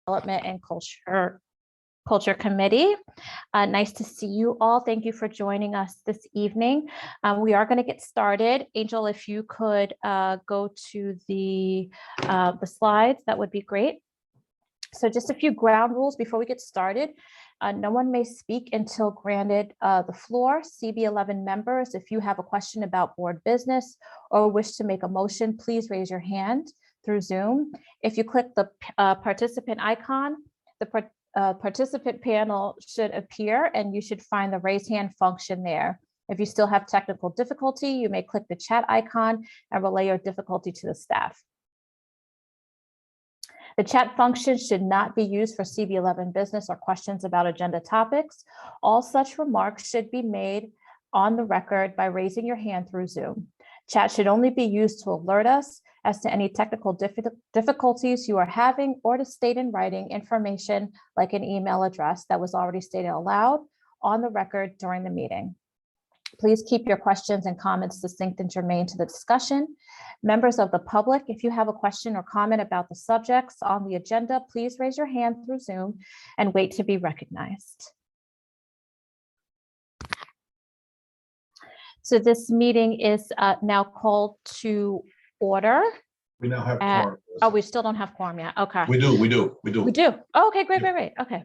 Development and Culture Committee. Nice to see you all. Thank you for joining us this evening. We are going to get started. Angel, if you could go to the slides, that would be great. So just a few ground rules before we get started. No one may speak until granted the floor. CB11 members, if you have a question about board business or wish to make a motion, please raise your hand through Zoom. If you click the participant icon, the participant panel should appear and you should find the raise hand function there. If you still have technical difficulty, you may click the chat icon and relay your difficulty to the staff. The chat function should not be used for CB11 business or questions about agenda topics. All such remarks should be made on the record by raising your hand through Zoom. Chat should only be used to alert us as to any technical difficulties you are having or to state in writing information like an email address that was already stated aloud on the record during the meeting. Please keep your questions and comments succinct and germane to the discussion. Members of the public, if you have a question or comment about the subjects on the agenda, please raise your hand through Zoom and wait to be recognized. So this meeting is now called to order. We now have quorum. Oh, we still don't have quorum yet. Okay. We do. Oh, okay, great. Okay.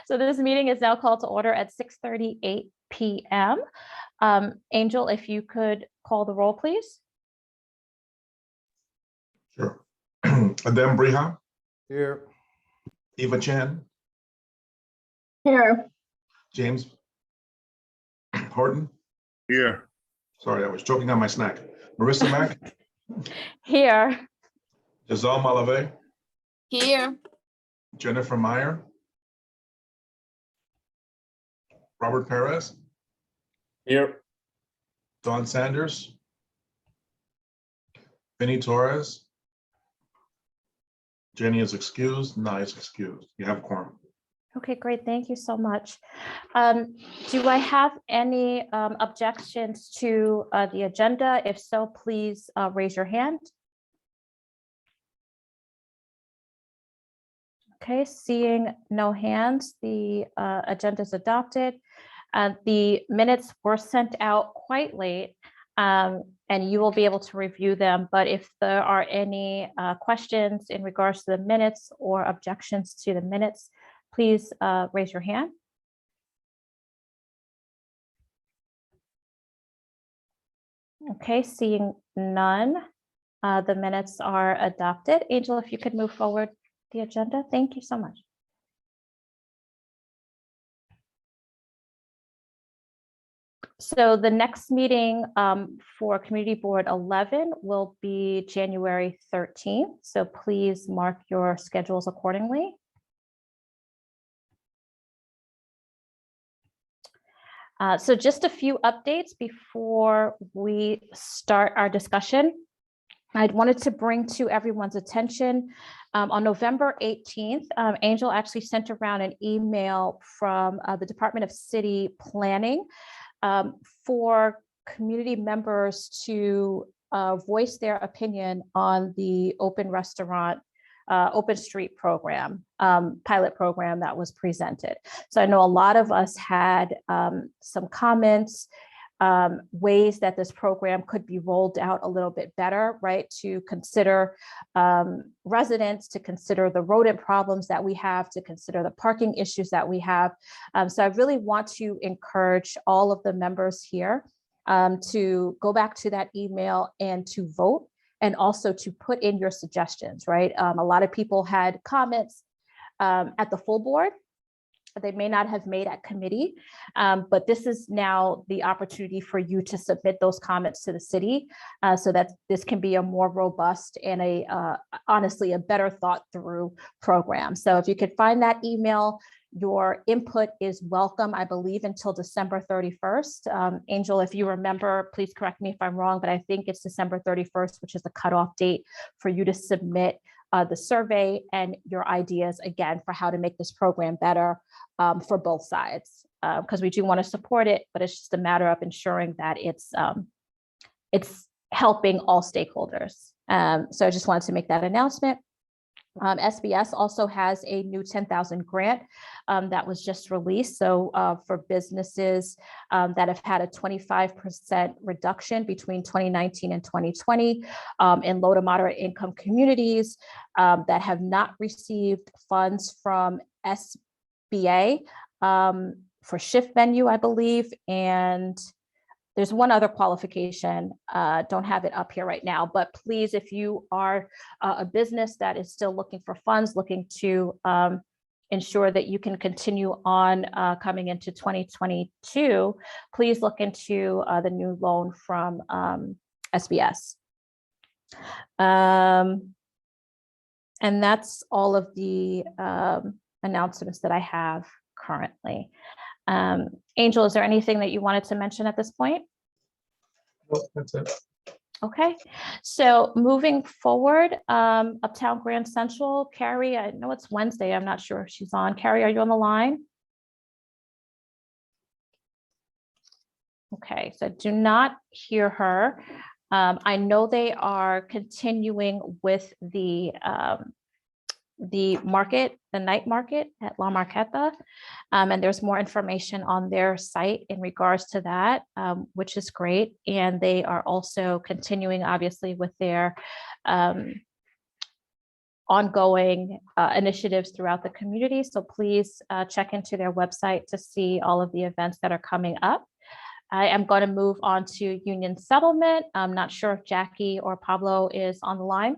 So this meeting is now called to order at 6:38 p.m. Angel, if you could call the roll, please. Sure. Adem Briha. Here. Eva Chan. Here. James Horton. Here. Sorry, I was choking on my snack. Marissa Mack. Here. Giselle Malave. Here. Jennifer Meyer. Robert Perez. Here. Don Sanders. Vinnie Torres. Jenny is excused. Nye is excused. You have a quorum. Okay, great. Thank you so much. Do I have any objections to the agenda? If so, please raise your hand. Okay, seeing no hands, the agenda is adopted. The minutes were sent out quite late, and you will be able to review them. But if there are any questions in regards to the minutes or objections to the minutes, please raise your hand. Okay, seeing none, the minutes are adopted. Angel, if you could move forward the agenda. Thank you so much. So the next meeting for Community Board 11 will be January 13th. So please mark your schedules accordingly. So just a few updates before we start our discussion. I wanted to bring to everyone's attention on November 18th, Angel actually sent around an email from the Department of City Planning for community members to voice their opinion on the open street program, pilot program that was presented. So I know a lot of us had some comments, ways that this program could be rolled out a little bit better, right? To consider residents, to consider the rodent problems that we have, to consider the parking issues that we have. So I really want to encourage all of the members here to go back to that email and to vote, and also to put in your suggestions, right? A lot of people had comments at the full board. They may not have made at committee, but this is now the opportunity for you to submit those comments to the city so that this can be a more robust and honestly, a better thought through program. So if you could find that email, your input is welcome, I believe, until December 31st. Angel, if you remember, please correct me if I'm wrong, but I think it's December 31st, which is the cutoff date for you to submit the survey and your ideas, again, for how to make this program better for both sides, because we do want to support it, but it's just a matter of ensuring that it's helping all stakeholders. So I just wanted to make that announcement. SBS also has a new 10,000 grant that was just released. So for businesses that have had a 25% reduction between 2019 and 2020 in low to moderate income communities that have not received funds from SBA for shift venue, I believe, and there's one other qualification, don't have it up here right now, but please, if you are a business that is still looking for funds, looking to ensure that you can continue on coming into 2022, please look into the new loan from SBS. And that's all of the announcements that I have currently. Angel, is there anything that you wanted to mention at this point? Well, that's it. Okay, so moving forward, Uptown Grand Central, Carrie, I know it's Wednesday. I'm not sure if she's on. Carrie, are you on the line? Okay, so I do not hear her. I know they are continuing with the market, the night market at La Marqueta. And there's more information on their site in regards to that, which is great. And they are also continuing, obviously, with their ongoing initiatives throughout the community. So please check into their website to see all of the events that are coming up. I am going to move on to Union Settlement. I'm not sure if Jackie or Pablo is on the line.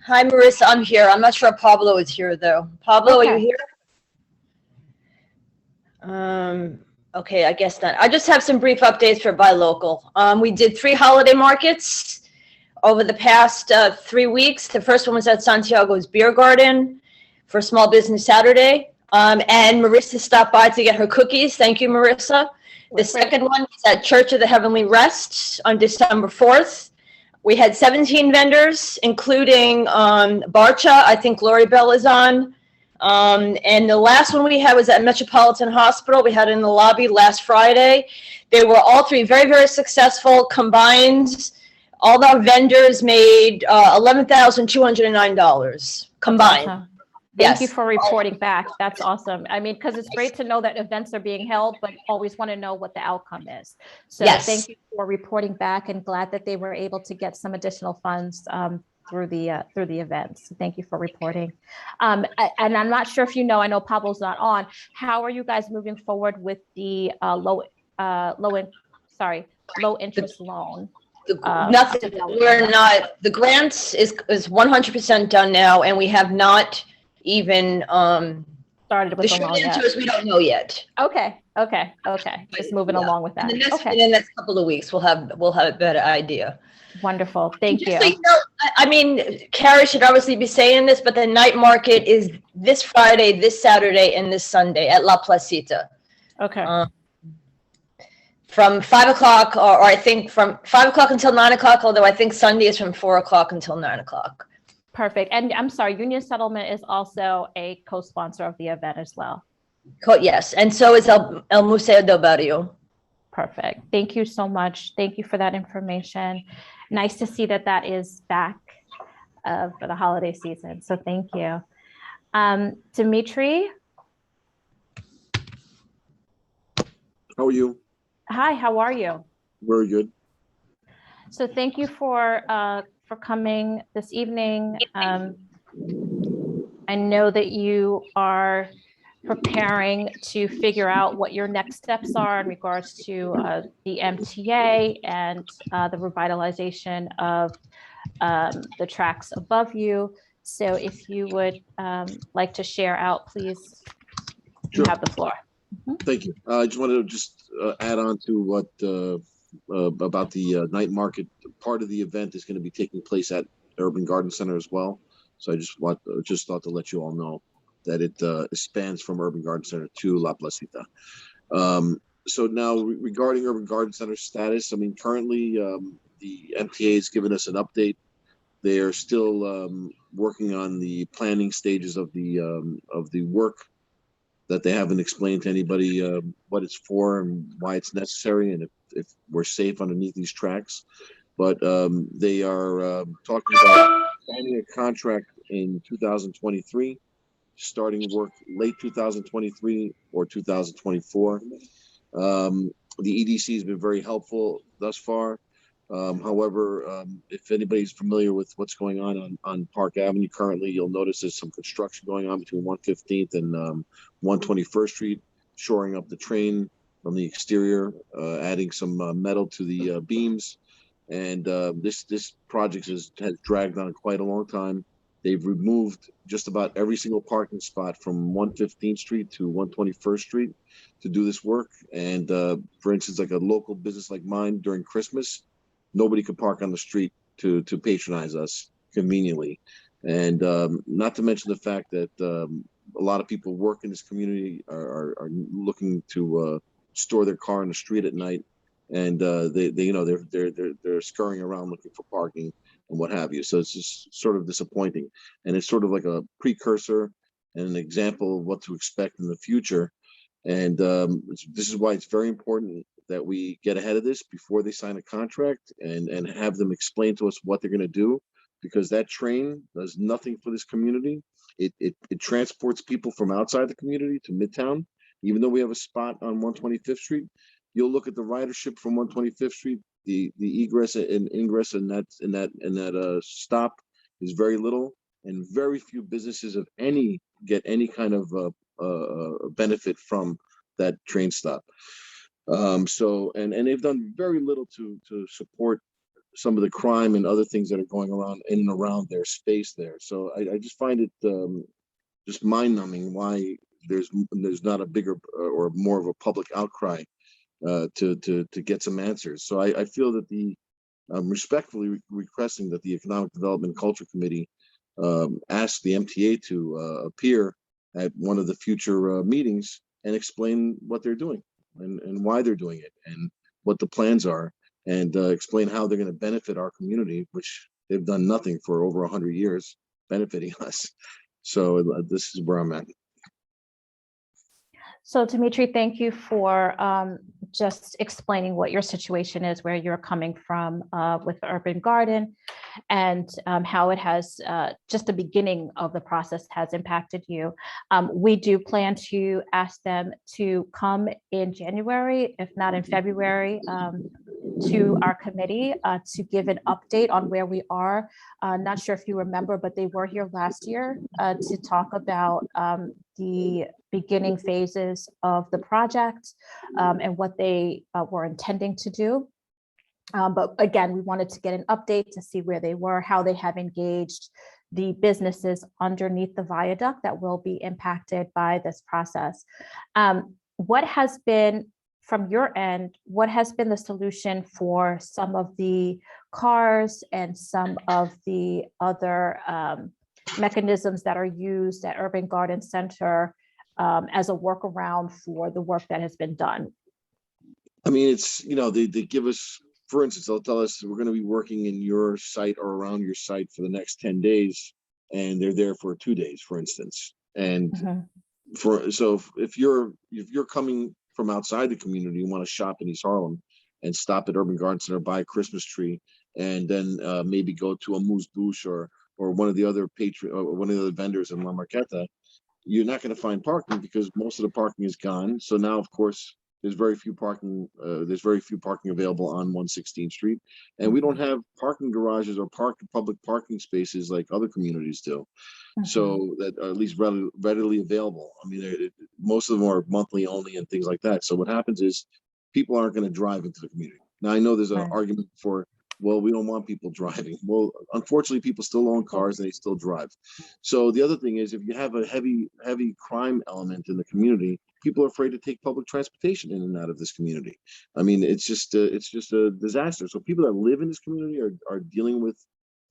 Hi, Marissa, I'm here. I'm not sure if Pablo is here, though. Pablo, Okay. are you here? Okay, I guess not. I just have some brief updates for Buy Local. We did 3 holiday markets over the past 3 weeks. The first one was at Santiago's Beer Garden for Small Business Saturday. And Marissa stopped by to get her cookies. Thank you, Marissa. The second one was at Church of the Heavenly Rest on December 4th. We had 17 vendors, including Barcha. I think Lori Bell is on. And the last one we had was at Metropolitan Hospital. We had it in the lobby last Friday. They were all 3 very, very successful. Combined, all our vendors made $11,209 combined. Awesome. Thank you Yes. for reporting back. That's awesome. I mean, because it's great to know that events are being held, but always want to know what the outcome is. So Yes. Thank you for reporting back, and glad that they were able to get some additional funds through the events. So thank you for reporting. And I'm not sure if you know, I know Pablo's not on. How are you guys moving forward with the low interest loan? Nothing. We're not. The grant is 100% done now, and we have not even Started with the loan yet. we don't know yet. Okay. Just moving Yeah. along with that. In Okay. the next couple of weeks, we'll have a better idea. Wonderful. Thank you. Just so you know, I mean, Carrie should obviously be saying this, but the night market is this Friday, this Saturday, and this Sunday at La Placita. Okay. From 5 o'clock, or I think from 5 o'clock until 9 o'clock, although I think Sunday is from 4 o'clock until 9 o'clock. Perfect. And I'm sorry, Union Settlement is also a co-sponsor of the event as well. Yes, and so is El Museo del Barrio. Perfect. Thank you so much. Thank you for that information. Nice to see that that is back for the holiday season. So thank you. Dimitri. How are you? Hi, how are you? Very good. So thank you for coming this evening. I know that you are preparing to figure out what your next steps are in regards to the MTA and the revitalization of the tracks above you. So if you would like to share out, please, you have the floor. Thank you. I just wanted to add on to what about the night market. Part of the event is going to be taking place at Urban Garden Center as well. So I just thought to let you all know that it spans from Urban Garden Center to La Placita. So now regarding Urban Garden Center status, I mean, currently the MTA has given us an update. They are still working on the planning stages of the work that they haven't explained to anybody what it's for and why it's necessary and if we're safe underneath these tracks. But they are talking about signing a contract in 2023, starting work late 2023 or 2024. The EDC has been very helpful thus far. However, if anybody's familiar with what's going on Park Avenue currently, you'll notice there's some construction going on between 115th and 121st Street, shoring up the train from the exterior, adding some metal to the beams. And this project has dragged on quite a long time. They've removed just about every single parking spot from 115th Street to 121st Street to do this work. And for instance, like a local business like mine during Christmas, nobody could park on the street to patronize us conveniently. And not to mention the fact that a lot of people work in this community are looking to store their car in the street at night, and they're scurrying around looking for parking and what have you. So it's just sort of disappointing, and it's sort of like a precursor and an example of what to expect in the future. And this is why it's very important that we get ahead of this before they sign a contract and have them explain to us what they're going to do, because that train does nothing for this community. It transports people from outside the community to Midtown. Even though we have a spot on 125th Street, you'll look at the ridership from 125th Street, the egress and ingress in that stop is very little, and very few businesses of any get any kind of benefit from that train stop. So they've done very little to support some of the crime and other things that are going around in and around their space there. So I just find it just mind-numbing why there's not a bigger or more of a public outcry to get some answers. So I feel that I'm respectfully requesting that the Economic Development and Culture Committee ask the MTA to appear at one of the future meetings and explain what they're doing and why they're doing it and what the plans are, and explain how they're going to benefit our community, which they've done nothing for over 100 years benefiting us. So this is where I'm at. So Dimitri, thank you for just explaining what your situation is, where you're coming from with the Urban Garden, and how it has just the beginning of the process has impacted you. We do plan to ask them to come in January, if not in February, to our committee to give an update on where we are. Not sure if you remember, but they were here last year to talk about the beginning phases of the project and what they were intending to do. But again, we wanted to get an update to see where they were, how they have engaged the businesses underneath the viaduct that will be impacted by this process. What has been, from your end, what has been the solution for some of the cars and some of the other mechanisms that are used at Urban Garden Center as a workaround for the work that has been done? I mean, it's, they give us, for instance, they'll tell us we're going to be working in your site or around your site for the next 10 days, and they're there for 2 days, for instance. And so if you're coming from outside the community, you want to shop in East Harlem and stop at Urban Garden Center, buy a Christmas tree, and then maybe go to a Moose Bouche or one of the other vendors in La Marqueta, you're not going to find parking because most of the parking is gone. So now, of course, there's very few parking available on 116th Street, and we don't have parking garages or public parking spaces like other communities do. So that are at least readily available. I mean, most of them are monthly only and things like that. So what happens is people aren't going to drive into the community. Now I know there's an argument for, well, we don't want people driving. Well, unfortunately, people still own cars and they still drive. So the other thing is, if you have a heavy crime element in the community, people are afraid to take public transportation in and out of this community. I mean, it's just a disaster. So people that live in this community are dealing with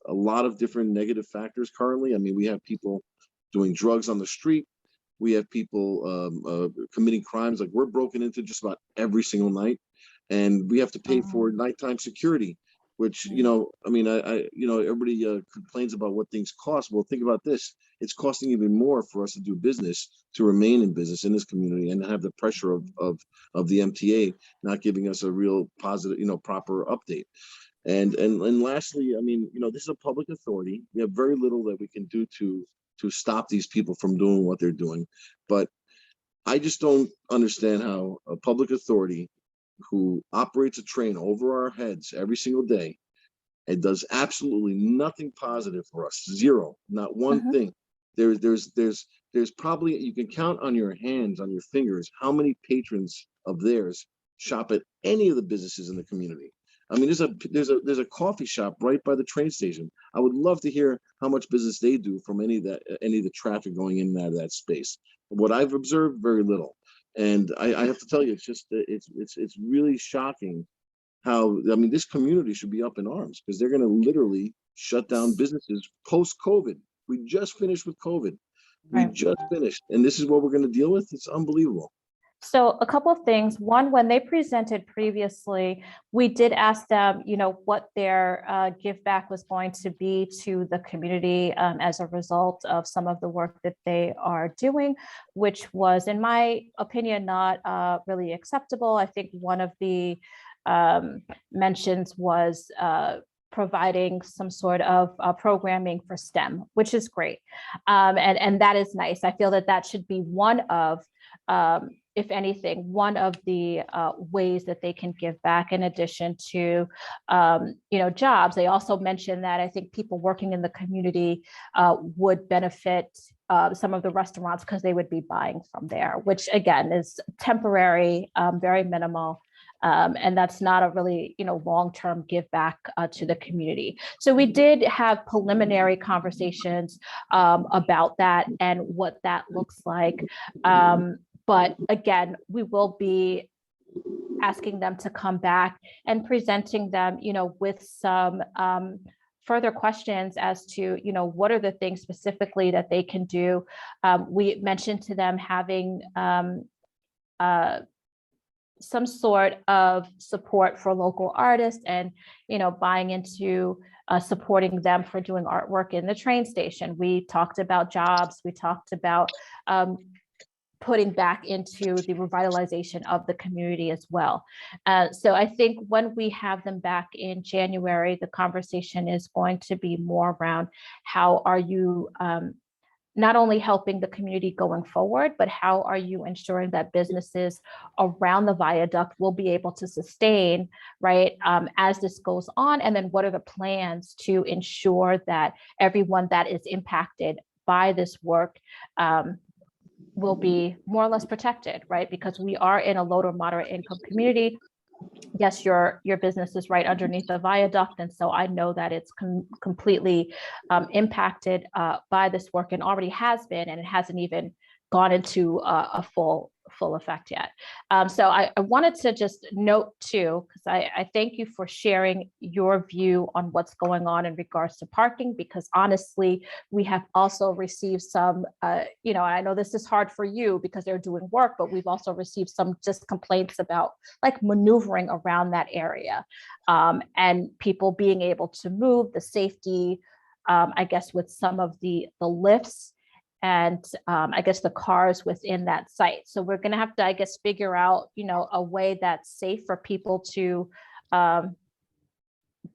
a lot of different negative factors currently. I mean, we have people doing drugs on the street. We have people committing crimes. Like, we're broken into just about every single night, and we have to pay for nighttime security, which, I mean, everybody complains about what things cost. Well, think about this. It's costing even more for us to do business, to remain in business in this community, and have the pressure of the MTA not giving us a real positive, proper update. And lastly, I mean, you know, this is a public authority. We have very little that we can do to stop these people from doing what they're doing. But I just don't understand how a public authority who operates a train over our heads every single day and does absolutely nothing positive for us, zero, not one thing. There's probably, you can count on your hands, on your fingers, how many patrons of theirs shop at any of the businesses in the community. I mean, there's a coffee shop right by the train station. I would love to hear how much business they do from any of the traffic going in and out of that space. What I've observed, very little. And I have to tell you, it's really shocking how, I mean, this community should be up in arms because they're going to literally shut down businesses post-COVID. We just finished with COVID. We just finished, and this is what we're going to deal with. It's unbelievable. So a couple of things. One, when they presented previously, we did ask them, you know, what their give back was going to be to the community as a result of some of the work that they are doing, which was, in my opinion, not really acceptable. I think one of the mentions was providing some sort of programming for STEM, which is great. And that is nice. I feel that that should be one of, if anything, one of the ways that they can give back in addition to, you know, jobs. They also mentioned that I think people working in the community would benefit some of the restaurants because they would be buying from there, which again is temporary, very minimal. And that's not a really, you know, long-term give back to the community. So we did have preliminary conversations about that and what that looks like. But again, we will be asking them to come back and presenting them, you know, with some further questions as to, you know, what are the things specifically that they can do. We mentioned to them having some sort of support for local artists and, you know, buying into supporting them for doing artwork in the train station. We talked about jobs. We talked about putting back into the revitalization of the community as well. So I think when we have them back in January, the conversation is going to be more around how are you not only helping the community going forward, but how are you ensuring that businesses around the viaduct will be able to sustain, right, as this goes on? And then what are the plans to ensure that everyone that is impacted by this work will be more or less protected, right? Because we are in a low to moderate income community. Yes, your business is right underneath the viaduct. And so I know that it's completely impacted by this work and already has been, and it hasn't even gone into a full effect yet. So I wanted to just note too, because I thank you for sharing your view on what's going on in regards to parking, because honestly, we have also received some, you know, I know this is hard for you because they're doing work, but we've also received some just complaints about like maneuvering around that area and people being able to move, the safety, I guess, with some of the lifts and I guess the cars within that site. So we're going to have to, I guess, figure out, you know, a way that's safe for people to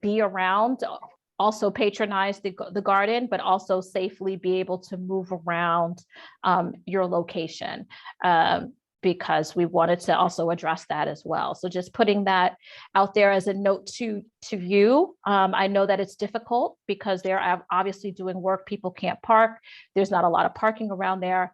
be around, also patronize the garden, but also safely be able to move around your location. Because we wanted to also address that as well. So just putting that out there as a note to you. I know that it's difficult because they're obviously doing work. People can't park. There's not a lot of parking around there.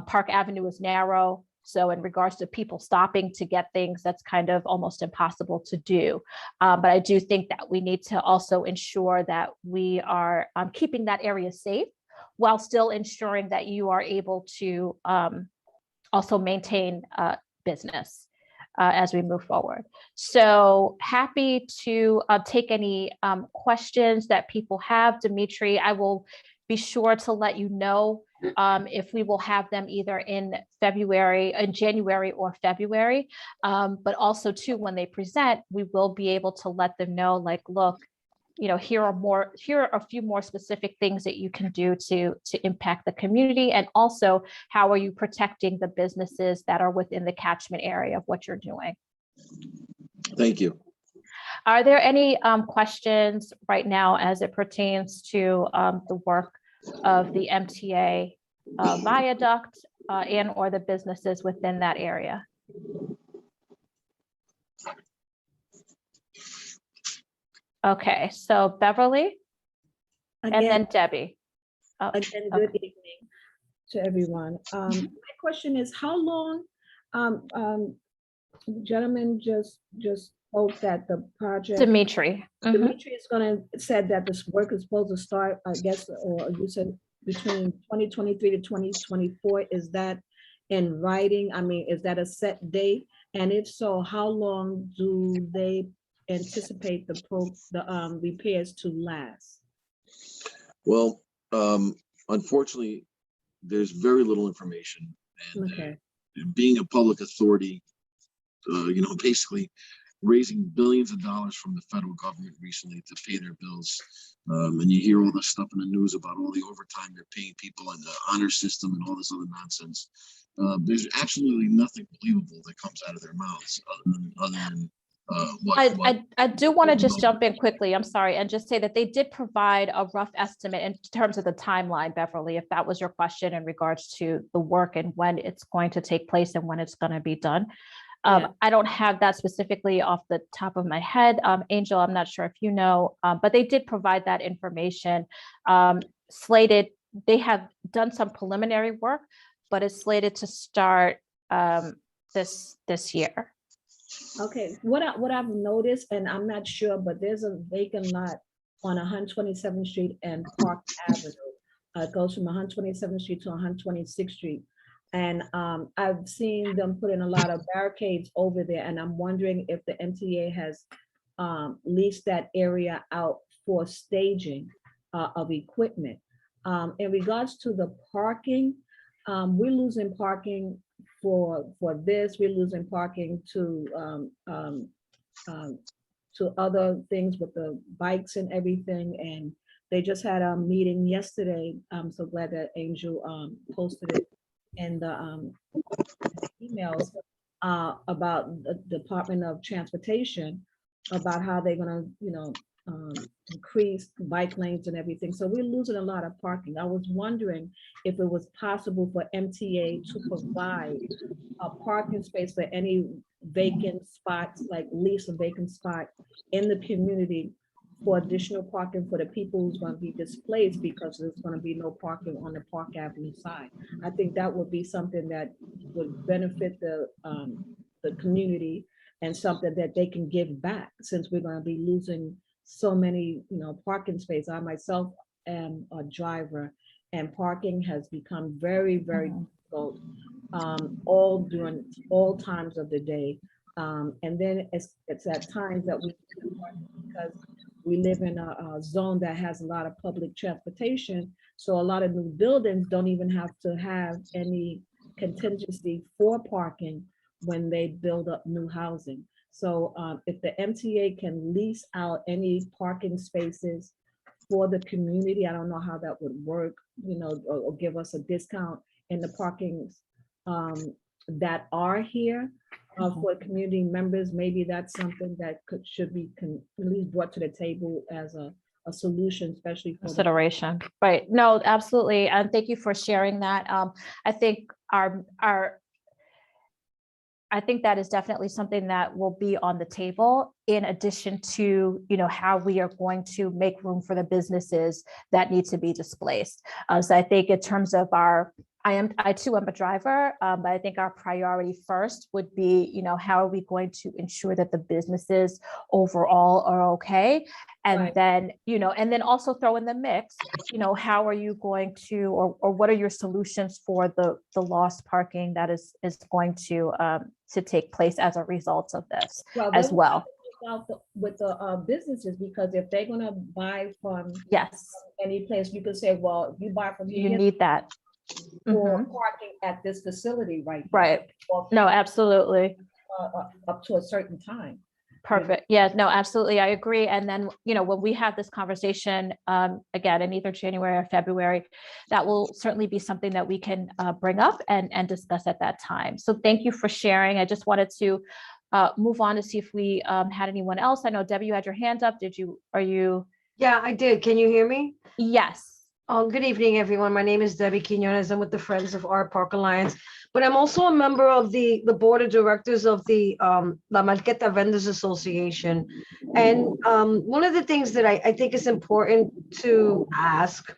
Park Avenue is narrow. So in regards to people stopping to get things, that's kind of almost impossible to do. But I do think that we need to also ensure that we are keeping that area safe while still ensuring that you are able to also maintain business as we move forward. So happy to take any questions that people have. Dimitri, I will be sure to let you know if we will have them either in January or February. But also too, when they present, we will be able to let them know, like, look, you know, here are a few more specific things that you can do to impact the community. And also, how are you protecting the businesses that are within the catchment area of what you're doing? Thank you. Are there any questions right now as it pertains to the work of the MTA viaduct and or the businesses within that area? Okay, so Beverly and Again, then Debbie. Oh, again, okay. good evening to everyone. My question is, how long, gentleman just spoke that the project, Dimitri. Mhm. Dimitri is said that this work is supposed to start, I guess, or you said between 2023 to 2024. Is that in writing? I mean, is that a set date? And if so, how long do they anticipate the repairs to last? Well, unfortunately, there's very little information. And Okay. being a public authority, basically raising billions of dollars from the federal government recently to pay their bills. And you hear all this stuff in the news about all the overtime they're paying people in the honor system and all this other nonsense. There's absolutely nothing believable that comes out of their mouths other than I do want to just jump in quickly, I'm sorry, and just say that they did provide a rough estimate in terms of the timeline, Beverly, if that was your question in regards to the work and when it's going to take place and when it's going to be done. Yeah. I don't have that specifically off the top of my head. Angel, I'm not sure if you know, but they did provide that information. Slated, they have done some preliminary work, but it's slated to start this year. Okay, what I've noticed, and I'm not sure, but there's a vacant lot on 127th Street and Park Avenue. It goes from 127th Street to 126th Street. And I've seen them put in a lot of barricades over there, and I'm wondering if the MTA has leased that area out for staging of equipment. In regards to the parking, we're losing parking for this, we're losing parking to other things with the bikes and everything. And they just had a meeting yesterday. I'm so glad that Angel posted it in the emails about the Department of Transportation, about how they're gonna, increase bike lanes and everything. So we're losing a lot of parking. I was wondering if it was possible for MTA to provide a parking space for any vacant spots, like lease a vacant spot in the community for additional parking for the people who's going to be displaced, because there's going to be no parking on the Park Avenue side. I think that would be something that would benefit the community, and something that they can give back, since we're going to be losing so many, parking spaces. I myself am a driver, and parking has become very, very difficult during all times of the day. And then it's at times that we, because we live in a zone that has a lot of public transportation, so a lot of new buildings don't even have to have any contingency for parking when they build up new housing. So if the MTA can lease out any parking spaces for the community, I don't know how that would work, or give us a discount in the parkings that are here for community members. Maybe that's something that should be at least brought to the table as a solution, especially for Consideration. Right. No, absolutely. And thank you for sharing that. I think I think that is definitely something that will be on the table, in addition to, how we are going to make room for the businesses that need to be displaced. So I think in terms of I too am a driver, but I think our priority first would be, how are we going to ensure that the businesses overall are okay? And Right. then, and then also throw in the mix, how are you going to, or what are your solutions for the lost parking that is going to take place as a result of this as well? With the businesses, because if they're gonna buy from Yes, any place, you could say, well, if you buy from you here need that. for Mhm. parking at this facility right now, Right. or No, absolutely. up to a certain time. Perfect. Yeah, no, absolutely. I agree. And then, when we have this conversation again in either January or February, that will certainly be something that we can bring up and discuss at that time. So thank you for sharing. I just wanted to move on to see if we had anyone else. I know Debbie, you had your hand up. Are you? Yeah, I did. Can you hear me? Yes. Good evening, everyone. My name is Debbie Quinones. I'm with the Friends of Art Park Alliance, but I'm also a member of the board of directors of the La Marqueta Vendors Association. And one of the things that I think is important to ask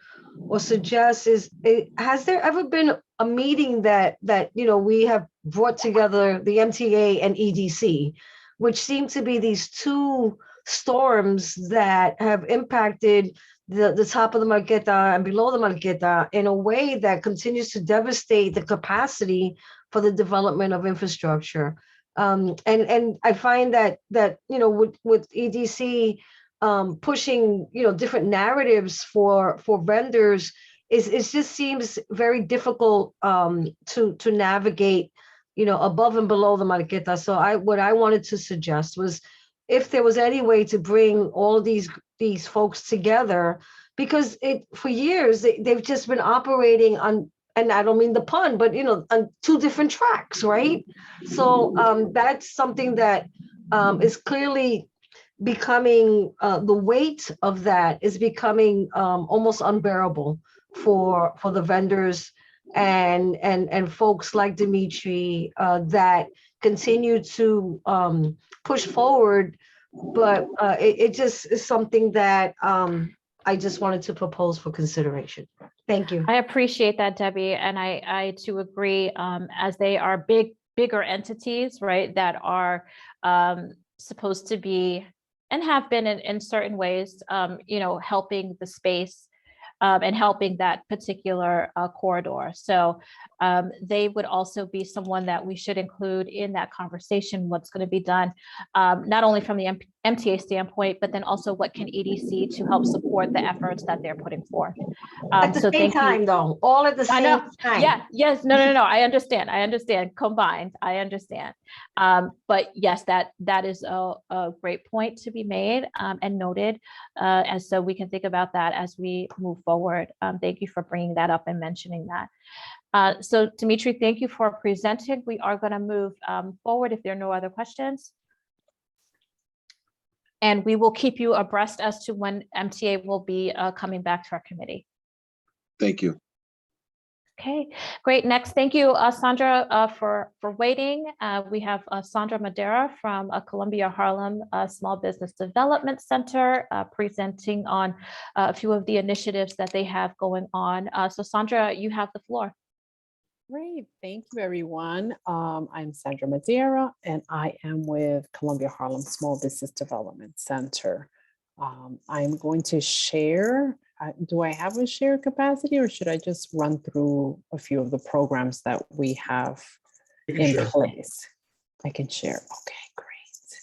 or suggest is, has there ever been a meeting that we have brought together the MTA and EDC, which seem to be these two storms that have impacted the top of the Marqueta and below the Marqueta in a way that continues to devastate the capacity for the development of infrastructure. And I find that with EDC pushing different narratives for vendors, it just seems very difficult to navigate above and below the Marqueta. So what I wanted to suggest was, if there was any way to bring all of these folks together, because for years they've just been operating on, and I don't mean the pun, but on two different tracks, right? So that's something that is clearly becoming, the weight of that is becoming almost unbearable for the vendors and folks like Dimitri that continue to push forward. But it just is something that I just wanted to propose for consideration. Thank you. I appreciate that, Debbie. And I too agree, as they are bigger entities, right, that are supposed to be and have been in certain ways, helping the space and helping that particular corridor. So they would also be someone that we should include in that conversation, what's going to be done, not only from the MTA standpoint, but then also what can EDC to help support the efforts that they're putting forth. At the same time, though, all at the I same know. time. Yeah, yes, no, I understand, combined, I understand. But yes, that is a great point to be made and noted. And so we can think about that as we move forward. Thank you for bringing that up and mentioning that. So Dimitri, thank you for presenting. We are going to move forward if there are no other questions. And we will keep you abreast as to when MTA will be coming back to our committee. Thank you. Okay, great. Next, thank you, Sandra, for waiting. We have Sandra Madera from Columbia Harlem Small Business Development Center presenting on a few of the initiatives that they have going on. So Sandra, you have the floor. Great, thank you, everyone. I'm Sandra Madera, and I am with Columbia Harlem Small Business Development Center. I'm going to share. Do I have a share capacity, or should I just run through a few of the programs that we have in place? I can share. Okay, great.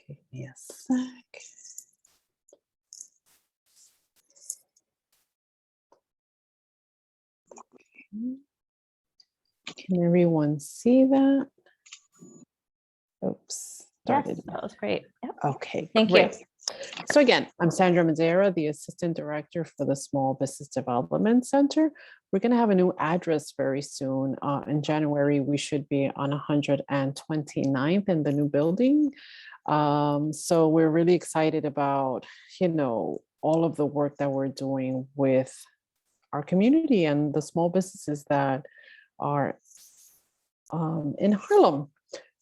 Give me a sec. Can everyone see that? Oops. Yes, that was great. Yep. Okay, Thank great. you. So again, I'm Sandra Madera, the Assistant Director for the Small Business Development Center. We're going to have a new address very soon. In January, we should be on 129th in the new building. So we're really excited about, all of the work that we're doing with our community and the small businesses that are in Harlem.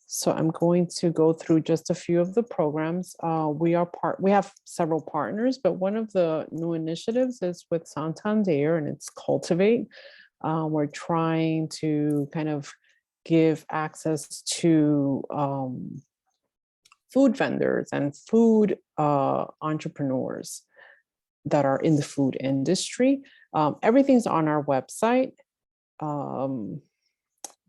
So I'm going to go through just a few of the programs. We have several partners, but one of the new initiatives is with Santander, and it's Cultivate. We're trying to kind of give access to food vendors and food entrepreneurs that are in the food industry. Everything's on our website.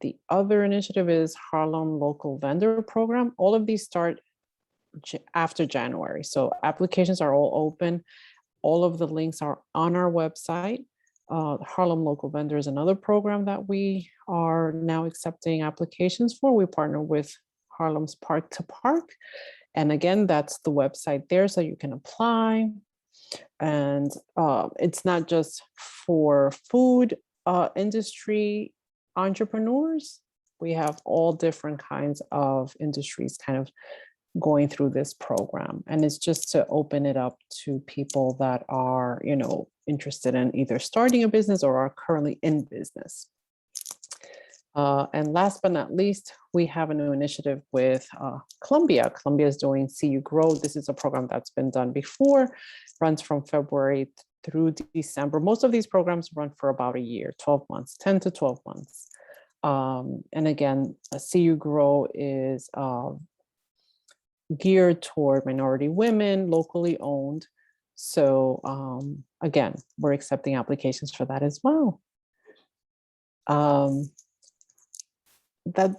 The other initiative is Harlem Local Vendor Program. All of these start after January. So applications are all open. All of the links are on our website. Harlem Local Vendor is another program that we are now accepting applications for. We partner with Harlem's Park to Park. And again, that's the website there, so you can apply. And it's not just for food industry entrepreneurs, we have all different kinds of industries kind of going through this program. And it's just to open it up to people that are, interested in either starting a business or are currently in business. And last but not least, we have a new initiative with Columbia. Columbia is doing See You Grow. This is a program that's been done before, runs from February through December. Most of these programs run for about a year, 12 months, 10 to 12 months. And again, See You Grow is geared toward minority women, locally owned. So again, we're accepting applications for that as well.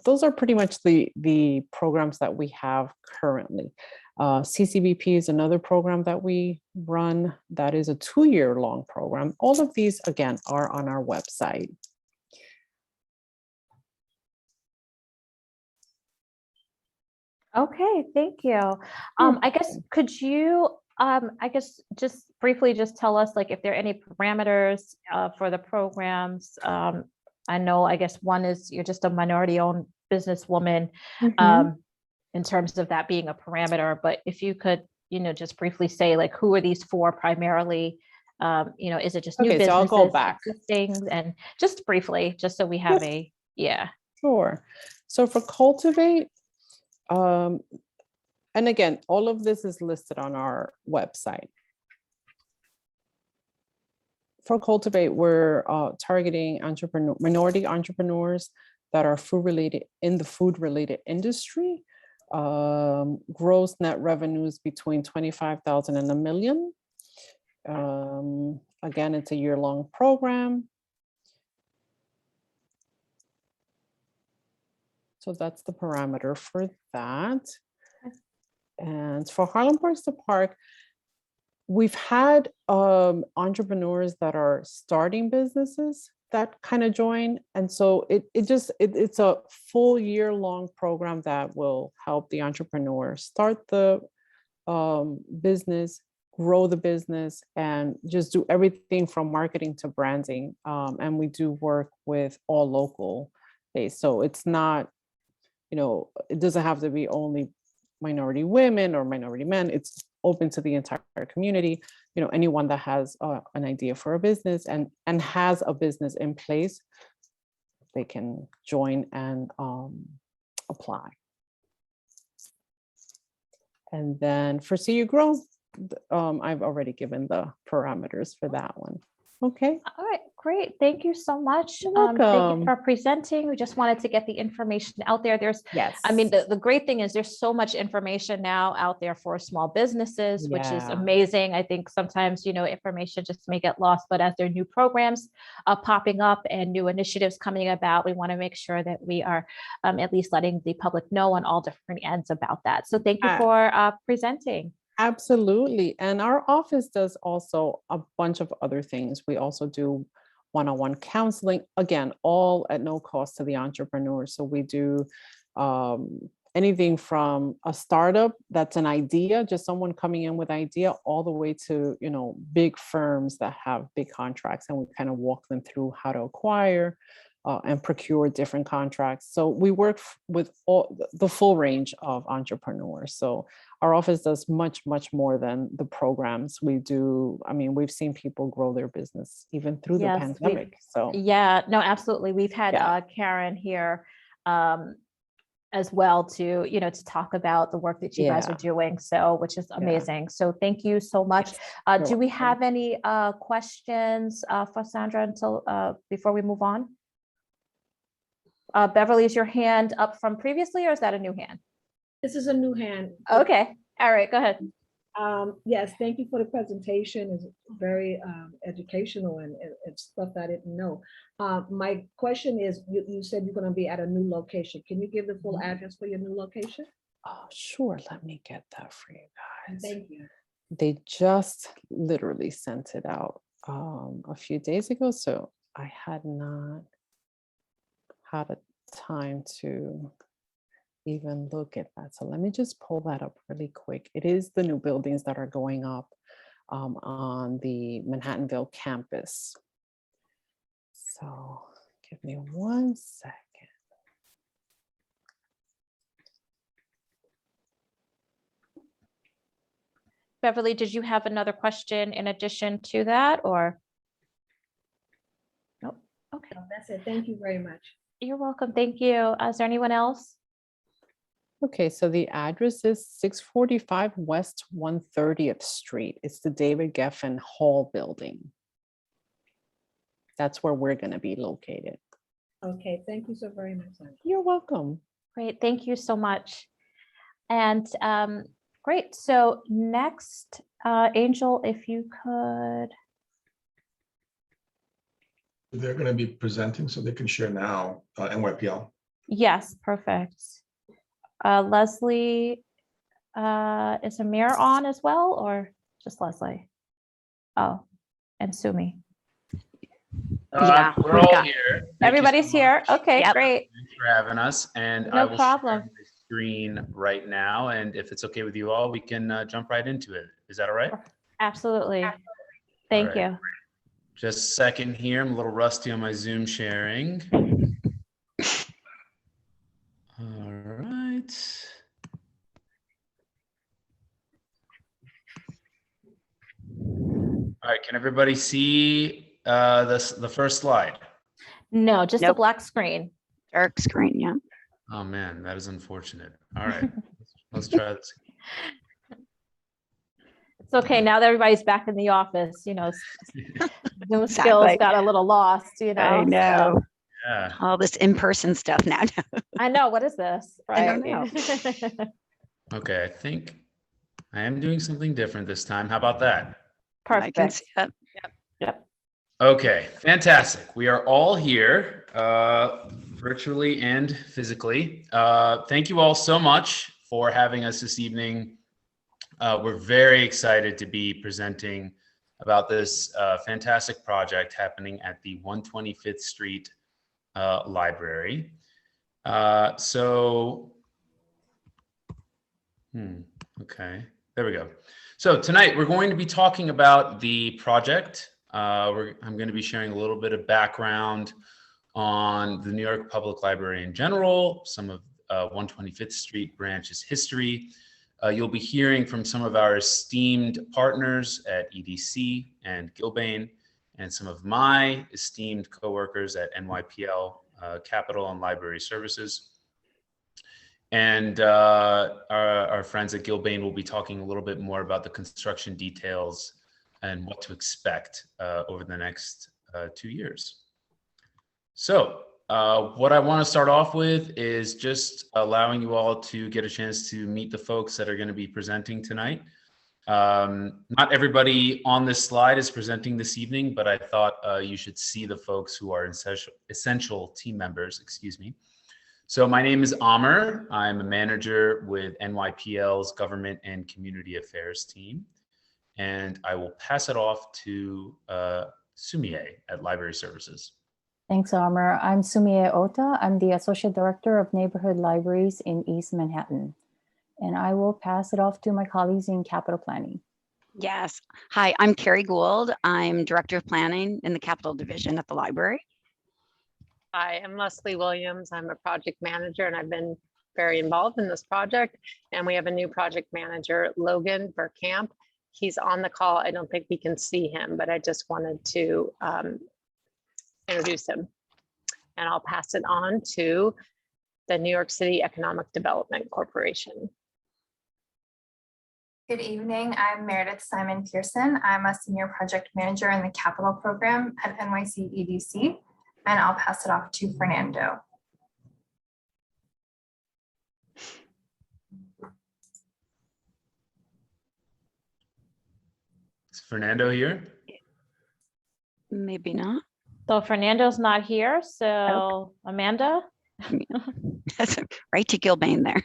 Those are pretty much the programs that we have currently. CCBP is another program that we run. That is a 2-year-long program. All of these, again, are on our website. Okay, thank you. I guess, could you, just briefly just tell us, like, if there are any parameters for the programs? I know, I guess one is you're just a minority-owned businesswoman, in terms of that being a parameter. But if you could, just briefly say, like, who are these for primarily? Is it just new Okay, so businesses, I'll go back. existing, and just briefly, just so we have Sure. So for Cultivate, and again, all of this is listed on our website. For Cultivate, we're targeting minority entrepreneurs that are in the food-related industry. Gross net revenues between 25,000 and $1 million. Again, it's a year-long program. So that's the parameter for that. And for Harlem Parks to Park, we've had entrepreneurs that are starting businesses that kind of join. And so it's a full year-long program that will help the entrepreneur start the business, grow the business, and just do everything from marketing to branding. And we do work with all local based. So it's not, it doesn't have to be only minority women or minority men. It's open to the entire community. Anyone that has an idea for a business and has a business in place, they can join and apply. And then for See You Grow, I've already given the parameters for that one. Okay. All right, great. Thank you so much. You're Thank welcome. you for presenting. We just wanted to get the information out there. Yes. The great thing is there's so much information now out there for small businesses, which is Yeah. amazing. I think sometimes, information just may get lost, but as there are new programs popping up and new initiatives coming about, we want to make sure that we are at least letting the public know on all different ends about that. So thank you for presenting. Absolutely. And our office does also a bunch of other things. We also do one-on-one counseling, again, all at no cost to the entrepreneur. So we do anything from a startup that's an idea, just someone coming in with idea, all the way to, big firms that have big contracts, and we kind of walk them through how to acquire and procure different contracts. So we work with all the full range of entrepreneurs. So our office does much, much more than the programs we do. I mean, we've seen people grow their business even through the pandemic. So yeah, no, absolutely. We've had Karen here as well to talk about the work that you guys are doing, so which is amazing. So thank you so much. Do we have any questions for Sandra until before we move on? Beverly, is your hand up from previously, or is that a new hand? This is a new hand. Okay, all right, go ahead. Yes, thank you for the presentation. It's very educational and stuff that I didn't know. My question is, you said you're going to be at a new location. Can you give the full address for your new location? Oh, sure. Let me get that for you guys. Thank you. They just literally sent it out a few days ago, so I had not had a time to even look at that. So let me just pull that up really quick. It is the new buildings that are going up on the Manhattanville campus. So give me 1 second. Beverly, did you have another question in addition to that, or? Nope. Okay, No, that's it. Thank you very much. you're welcome. Thank you. Is there anyone else? Okay, so the address is 645 West 130th Street. It's the David Geffen Hall building. That's where we're going to be located. Okay, thank you so very much, Sandra. You're welcome. Great, thank you so much. And great, so next, Angel, if you could. They're going to be presenting, so they can share now, NYPL. Yes, perfect. Leslie, is Amir on as well, or just Leslie? Oh, and Sumi. Yeah, We're we've all got- here. Thank you Everybody's so here. much. Okay, Yep. great. Thanks for having us. And I No will problem. share the screen right now. And if it's okay with you all, we can jump right into it. Is that all right? Absolutely. Thank right. you. Just a second here. I'm a little rusty on my Zoom sharing. All right. All right. Can everybody see the first slide? No, just a Nope. black screen. Dark screen, yeah. Oh man, that is unfortunate. All right. Let's try this. It's okay, now that everybody's back in the office, you know, Zoom skills Exactly. got a little lost, you know. I know. so- Yeah. All this in-person stuff now. I know, what is this? I don't Right. Okay. I think I am doing something different this time. How about that? I can Perfect. see it. Yep. Okay, fantastic. We are all here, virtually and physically. Thank you all so much for having us this evening. We're very excited to be presenting about this fantastic project happening at the 125th Street Library. Okay, there we go. So tonight we're going to be talking about the project. I'm going to be sharing a little bit of background on the New York Public Library in general, some of 125th Street branch's history. You'll be hearing from some of our esteemed partners at EDC and Gilbane, and some of my esteemed coworkers at NYPL, Capital and Library Services. And our friends at Gilbane will be talking a little bit more about the construction details and what to expect over the next 2 years. So what I want to start off with is just allowing you all to get a chance to meet the folks that are going to be presenting tonight. Not everybody on this slide is presenting this evening, but I thought you should see the folks who are essential team members, excuse me. So my name is Amr. I'm a manager with NYPL's Government and Community Affairs team. And I will pass it off to Sumie at Library Services. Thanks, Amr. I'm Sumie Ota. I'm the Associate Director of Neighborhood Libraries in East Manhattan. And I will pass it off to my colleagues in Capital Planning. Yes. Hi, I'm Carrie Gould. I'm Director of Planning in the Capital Division at the library. Hi, I'm Leslie Williams. I'm a project manager and I've been very involved in this project. And we have a new project manager, Logan Burkamp. He's on the call. I don't think we can see him, but I just wanted to introduce him. And I'll pass it on to the New York City Economic Development Corporation. Good evening. I'm Meredith Simon Pearson. I'm a senior project manager in the capital program at NYC EDC, and I'll pass it off to Fernando. Is Fernando here? Maybe not. So Fernando's not here, so Amanda? Right to Gilbane there.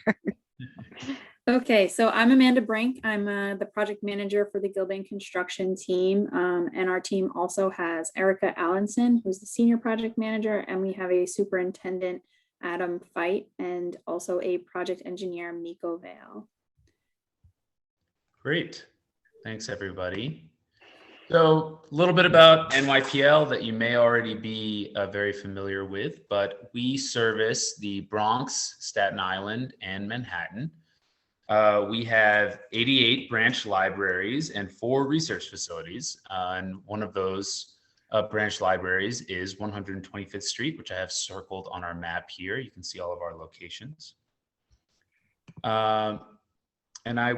Okay, so I'm Amanda Brink. I'm the project manager for the Gilbane construction team. And our team also has Erica Allenson, who's the senior project manager, and we have a superintendent, Adam Feit, and also a project engineer, Miko Vale. Great. Thanks, everybody. So a little bit about NYPL that you may already be very familiar with, but we service the Bronx, Staten Island, and Manhattan. We have 88 branch libraries and 4 research facilities. And one of those branch libraries is 125th Street, which I have circled on our map here. You can see all of our locations. And I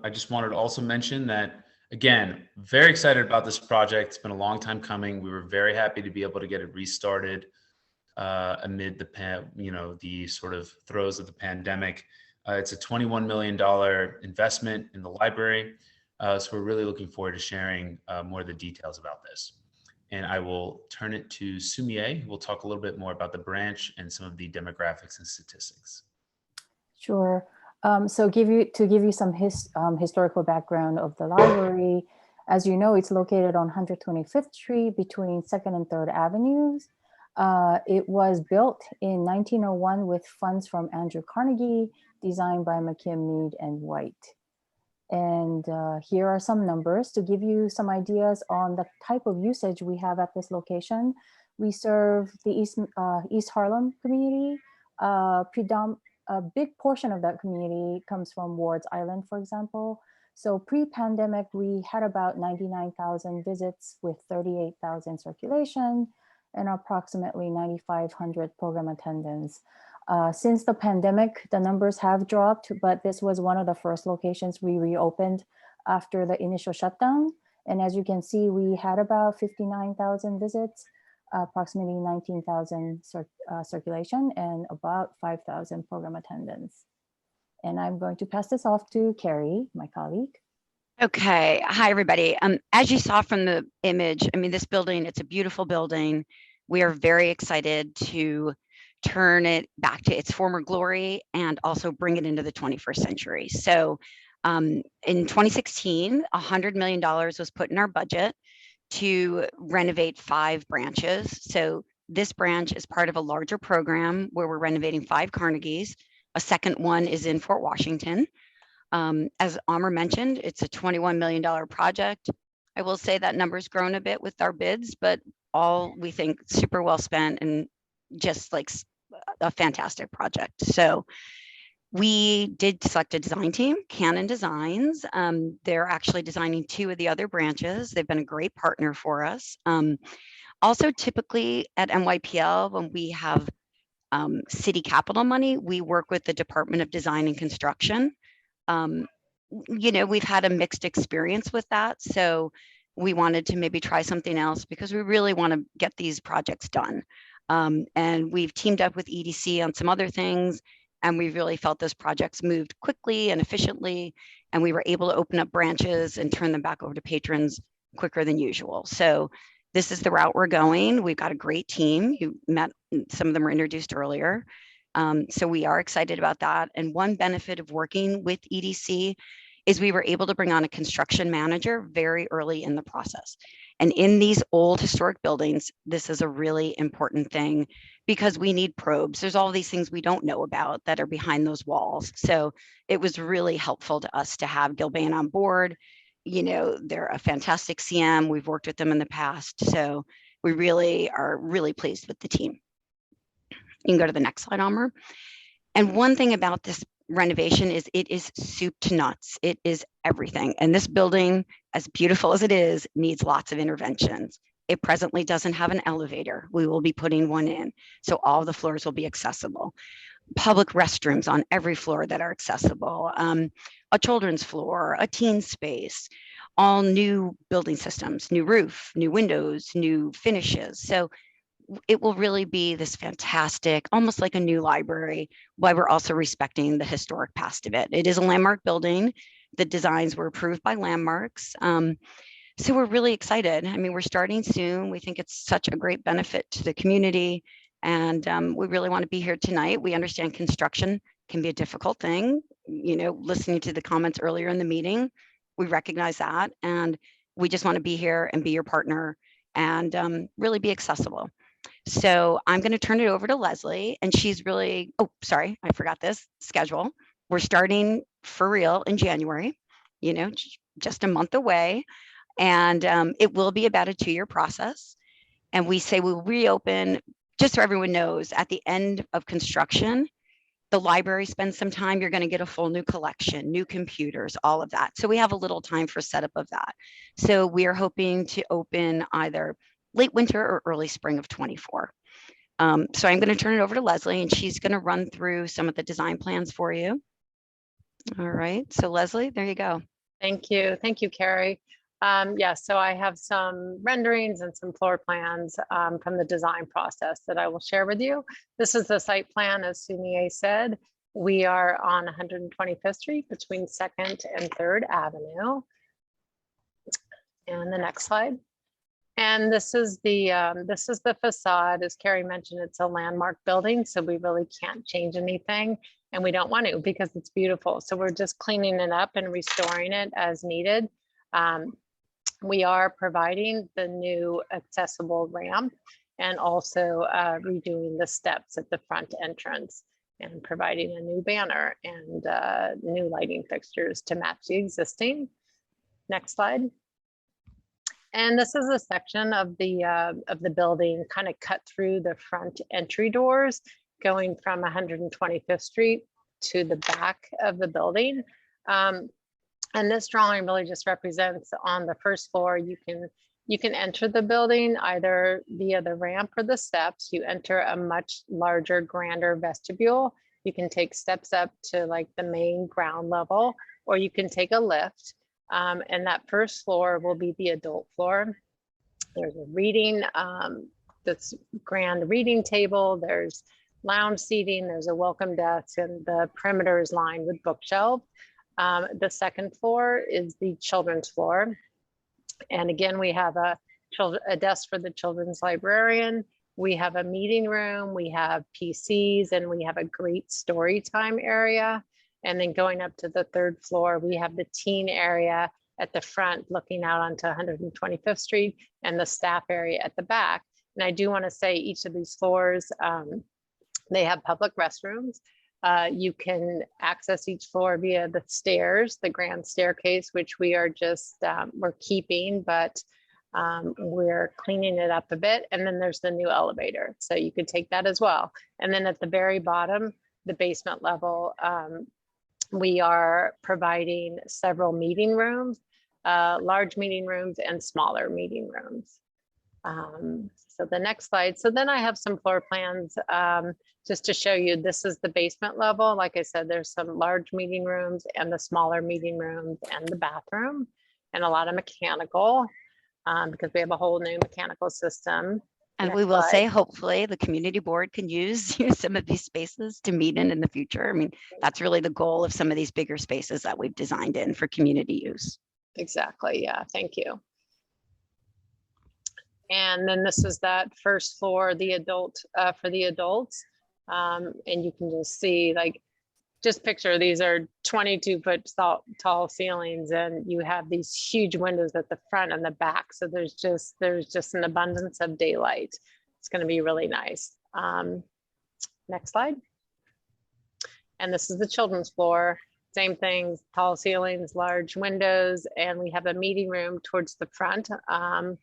just wanted to also mention that, again, very excited about this project. It's been a long time coming. We were very happy to be able to get it restarted amid the sort of throes of the pandemic. It's a $21 million investment in the library. So we're really looking forward to sharing more of the details about this. And I will turn it to Sumie, who will talk a little bit more about the branch and some of the demographics and statistics. Sure. So to give you some historical background of the library, as you know, it's located on 125th Street between 2nd and 3rd Avenues. It was built in 1901 with funds from Andrew Carnegie, designed by McKim, Mead, and White. And here are some numbers to give you some ideas on the type of usage we have at this location. We serve the East Harlem community. A big portion of that community comes from Ward's Island, for example. So pre-pandemic, we had about 99,000 visits with 38,000 circulation and approximately 9,500 program attendance. Since the pandemic, the numbers have dropped, but this was one of the first locations we reopened after the initial shutdown. And as you can see, we had about 59,000 visits, approximately 19,000 circulation, and about 5,000 program attendance. And I'm going to pass this off to Carrie, my colleague. Okay, hi everybody. As you saw from the image, I mean, this building, it's a beautiful building. We are very excited to turn it back to its former glory and also bring it into the 21st century. So in 2016, $100 million was put in our budget to renovate 5 branches. So this branch is part of a larger program where we're renovating 5 Carnegies. A second one is in Fort Washington. As Amr mentioned, it's a $21 million project. I will say that number's grown a bit with our bids, but all we think super well spent and just like a fantastic project. So we did select a design team, Canon Designs. They're actually designing 2 of the other branches. They've been a great partner for us. Also, typically at NYPL, when we have city capital money, we work with the Department of Design and Construction. You know, we've had a mixed experience with that. So we wanted to maybe try something else because we really want to get these projects done. And we've teamed up with EDC on some other things. And we really felt this project's moved quickly and efficiently, and we were able to open up branches and turn them back over to patrons quicker than usual. So this is the route we're going. We've got a great team. You met, some of them were introduced earlier. So we are excited about that. And one benefit of working with EDC is we were able to bring on a construction manager very early in the process. And in these old historic buildings, this is a really important thing because we need probes. There's all these things we don't know about that are behind those walls. So it was really helpful to us to have Gilbane on board. You know, they're a fantastic CM. We've worked with them in the past. So we really are really pleased with the team. You can go to the next slide, Amr. And one thing about this renovation is it is soup to nuts. It is everything. And this building, as beautiful as it is, needs lots of interventions. It presently doesn't have an elevator. We will be putting one in. So all the floors will be accessible. Public restrooms on every floor that are accessible. A children's floor, a teen space, all new building systems, new roof, new windows, new finishes. So it will really be this fantastic, almost like a new library, while we're also respecting the historic past of it. It is a landmark building. The designs were approved by landmarks. So we're really excited. I mean, we're starting soon. We think it's such a great benefit to the community. And we really want to be here tonight. We understand construction can be a difficult thing. You know, listening to the comments earlier in the meeting, we recognize that. And we just want to be here and be your partner and really be accessible. So I'm going to turn it over to Leslie, and she's really, oh, sorry, I forgot this schedule. We're starting for real in January, you know, just a month away. And it will be about a 2-year process. And we say we'll reopen, just so everyone knows, at the end of construction, the library spends some time, you're going to get a full new collection, new computers, all of that. So we have a little time for setup of that. So we are hoping to open either late winter or early spring of 24. So I'm going to turn it over to Leslie, and she's going to run through some of the design plans for you. All right. So Leslie, there you go. Thank you. Thank you, Carrie. Yeah, so I have some renderings and some floor plans from the design process that I will share with you. This is the site plan, as Sunie said. We are on 125th Street between 2nd and 3rd Avenue. And the next slide. And this is the facade. As Carrie mentioned, it's a landmark building, so we really can't change anything, and we don't want to because it's beautiful. So we're just cleaning it up and restoring it as needed. We are providing the new accessible ramp and also redoing the steps at the front entrance and providing a new banner and new lighting fixtures to match the existing. Next slide. And this is a section of the building kind of cut through the front entry doors, going from 125th Street to the back of the building. And this drawing really just represents on the first floor, you can enter the building either via the ramp or the steps. You enter a much larger, grander vestibule. You can take steps up to like the main ground level, or you can take a lift. And that first floor will be the adult floor. There's a reading, this grand reading table. There's lounge seating. There's a welcome desk, and the perimeter is lined with bookshelves. The second floor is the children's floor. And again, we have a desk for the children's librarian. We have a meeting room. We have PCs, and we have a great story time area. And then going up to the third floor, we have the teen area at the front looking out onto 125th Street and the staff area at the back. And I do want to say each of these floors, they have public restrooms. You can access each floor via the stairs, the grand staircase, which we are just, we're keeping, but we're cleaning it up a bit. And then there's the new elevator. So you could take that as well. And then at the very bottom, the basement level, we are providing several meeting rooms, large meeting rooms and smaller meeting rooms. So the next slide. So then I have some floor plans just to show you. This is the basement level. Like I said, there's some large meeting rooms and the smaller meeting rooms and the bathroom and a lot of mechanical because we have a whole new mechanical system. And Next we will slide. say, hopefully the community board can use some of these spaces to meet in the future. I mean, that's really the goal of some of these bigger spaces that we've designed in for community use. Exactly. Yeah. Thank you. And then this is that first floor, the adult for the adults. And you can just see, like, just picture these are 22-foot tall ceilings, and you have these huge windows at the front and the back. So there's just an abundance of daylight. It's going to be really nice. Next slide. And this is the children's floor. Same thing, tall ceilings, large windows, and we have a meeting room towards the front to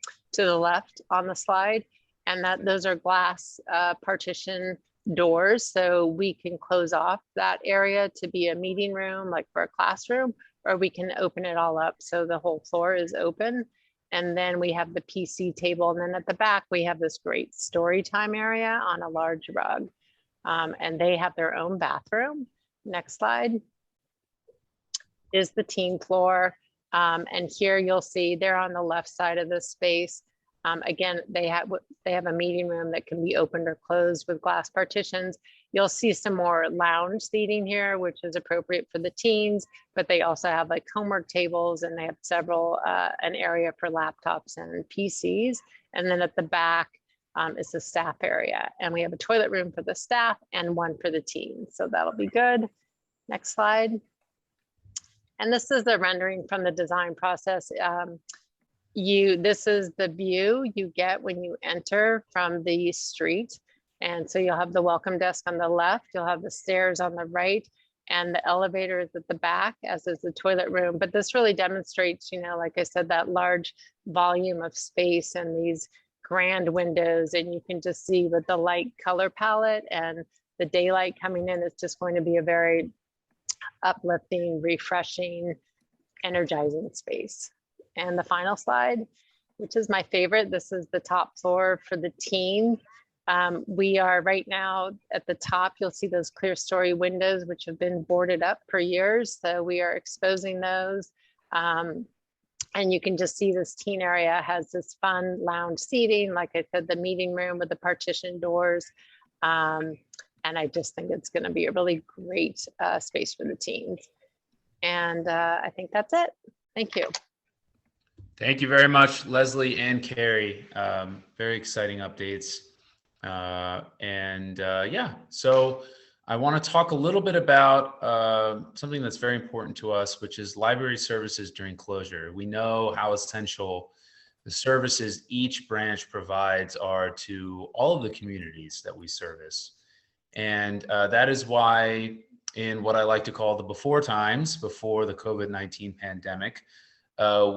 the left on the slide. And those are glass partition doors, so we can close off that area to be a meeting room, like for a classroom, or we can open it all up so the whole floor is open. And then we have the PC table, and then at the back we have this great story time area on a large rug, and they have their own bathroom. Next slide is the teen floor, and here you'll see they're on the left side of the space. Again, they have a meeting room that can be opened or closed with glass partitions. You'll see some more lounge seating here, which is appropriate for the teens, but they also have like homework tables, and they have several, an area for laptops and PCs. And then at the back is the staff area. And we have a toilet room for the staff and one for the teens. So that'll be good. Next slide. And this is the rendering from the design process. This is the view you get when you enter from the street. And so you'll have the welcome desk on the left, you'll have the stairs on the right, and the elevator is at the back, as is the toilet room. But this really demonstrates, like I said, that large volume of space and these grand windows, and you can just see with the light color palette and the daylight coming in is just going to be a very uplifting, refreshing, energizing space. And the final slide, which is my favorite, this is the top floor for the team. We are right now at the top, you'll see those clear story windows, which have been boarded up for years. So we are exposing those. And you can just see this teen area has this fun lounge seating, like I said, the meeting room with the partition doors. And I just think it's going to be a really great space for the teens. And I think that's it. Thank you. Thank you very much, Leslie and Carrie. Very exciting updates. Yeah, so I want to talk a little bit about something that's very important to us, which is library services during closure. We know how essential the services each branch provides are to all of the communities that we service. And that is why in what I like to call the before times, before the COVID-19 pandemic,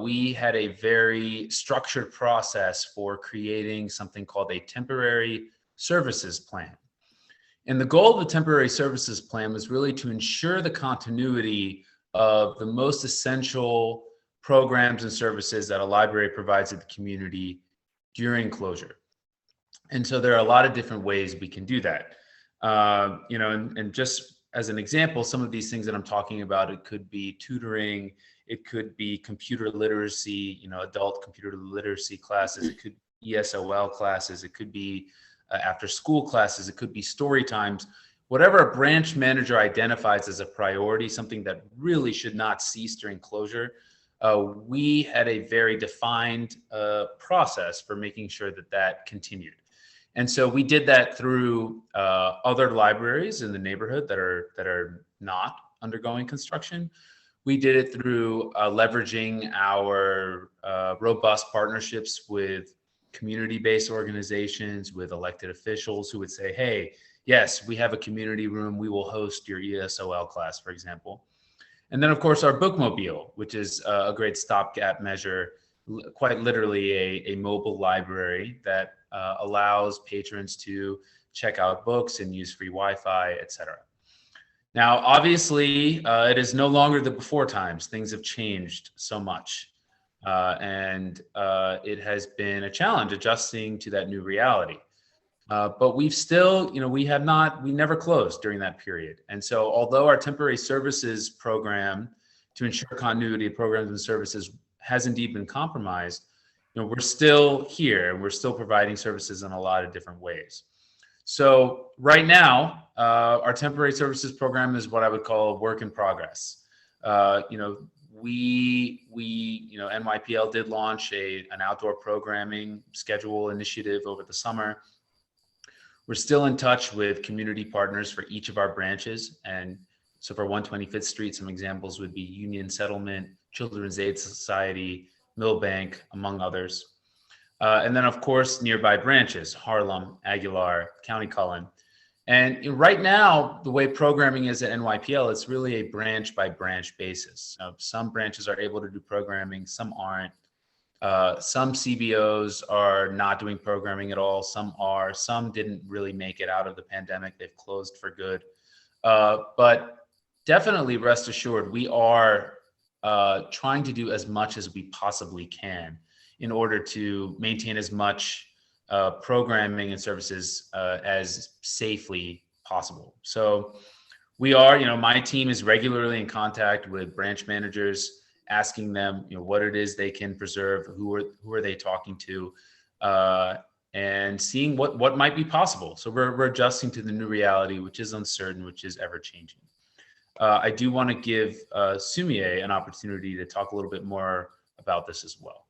we had a very structured process for creating something called a temporary services plan. And the goal of the temporary services plan was really to ensure the continuity of the most essential programs and services that a library provides to the community during closure. And so there are a lot of different ways we can do that. And just as an example, some of these things that I'm talking about, it could be tutoring, it could be computer literacy, adult computer literacy classes, it could be ESOL classes, it could be after school classes, it could be story times, whatever a branch manager identifies as a priority, something that really should not cease during closure. We had a very defined process for making sure that that continued. And so we did that through other libraries in the neighborhood that are not undergoing construction. We did it through leveraging our robust partnerships with community-based organizations, with elected officials who would say, hey, yes, we have a community room, we will host your ESOL class, for example. And then of course our bookmobile, which is a great stopgap measure, quite literally a mobile library that allows patrons to check out books and use free Wi-Fi, etc. Now, obviously, it is no longer the before times. Things have changed so much. And it has been a challenge adjusting to that new reality. But we've still, we never closed during that period. And so although our temporary services program to ensure continuity of programs and services has indeed been compromised, we're still here and we're still providing services in a lot of different ways. So right now, our temporary services program is what I would call a work in progress. NYPL did launch an outdoor programming schedule initiative over the summer. We're still in touch with community partners for each of our branches. And so for 125th Street, some examples would be Union Settlement, Children's Aid Society, Millbank, among others. And then of course, nearby branches, Harlem, Aguilar, County Cullen. And right now, the way programming is at NYPL, it's really a branch by branch basis. Some branches are able to do programming, some aren't. Some CBOs are not doing programming at all. Some are. Some didn't really make it out of the pandemic. They've closed for good. But definitely rest assured, we are trying to do as much as we possibly can in order to maintain as much programming and services as safely possible. So we are, my team is regularly in contact with branch managers, asking them, what it is they can preserve, who are they talking to, and seeing what might be possible. So we're adjusting to the new reality, which is uncertain, which is ever changing. I do want to give Sumie an opportunity to talk a little bit more about this as well.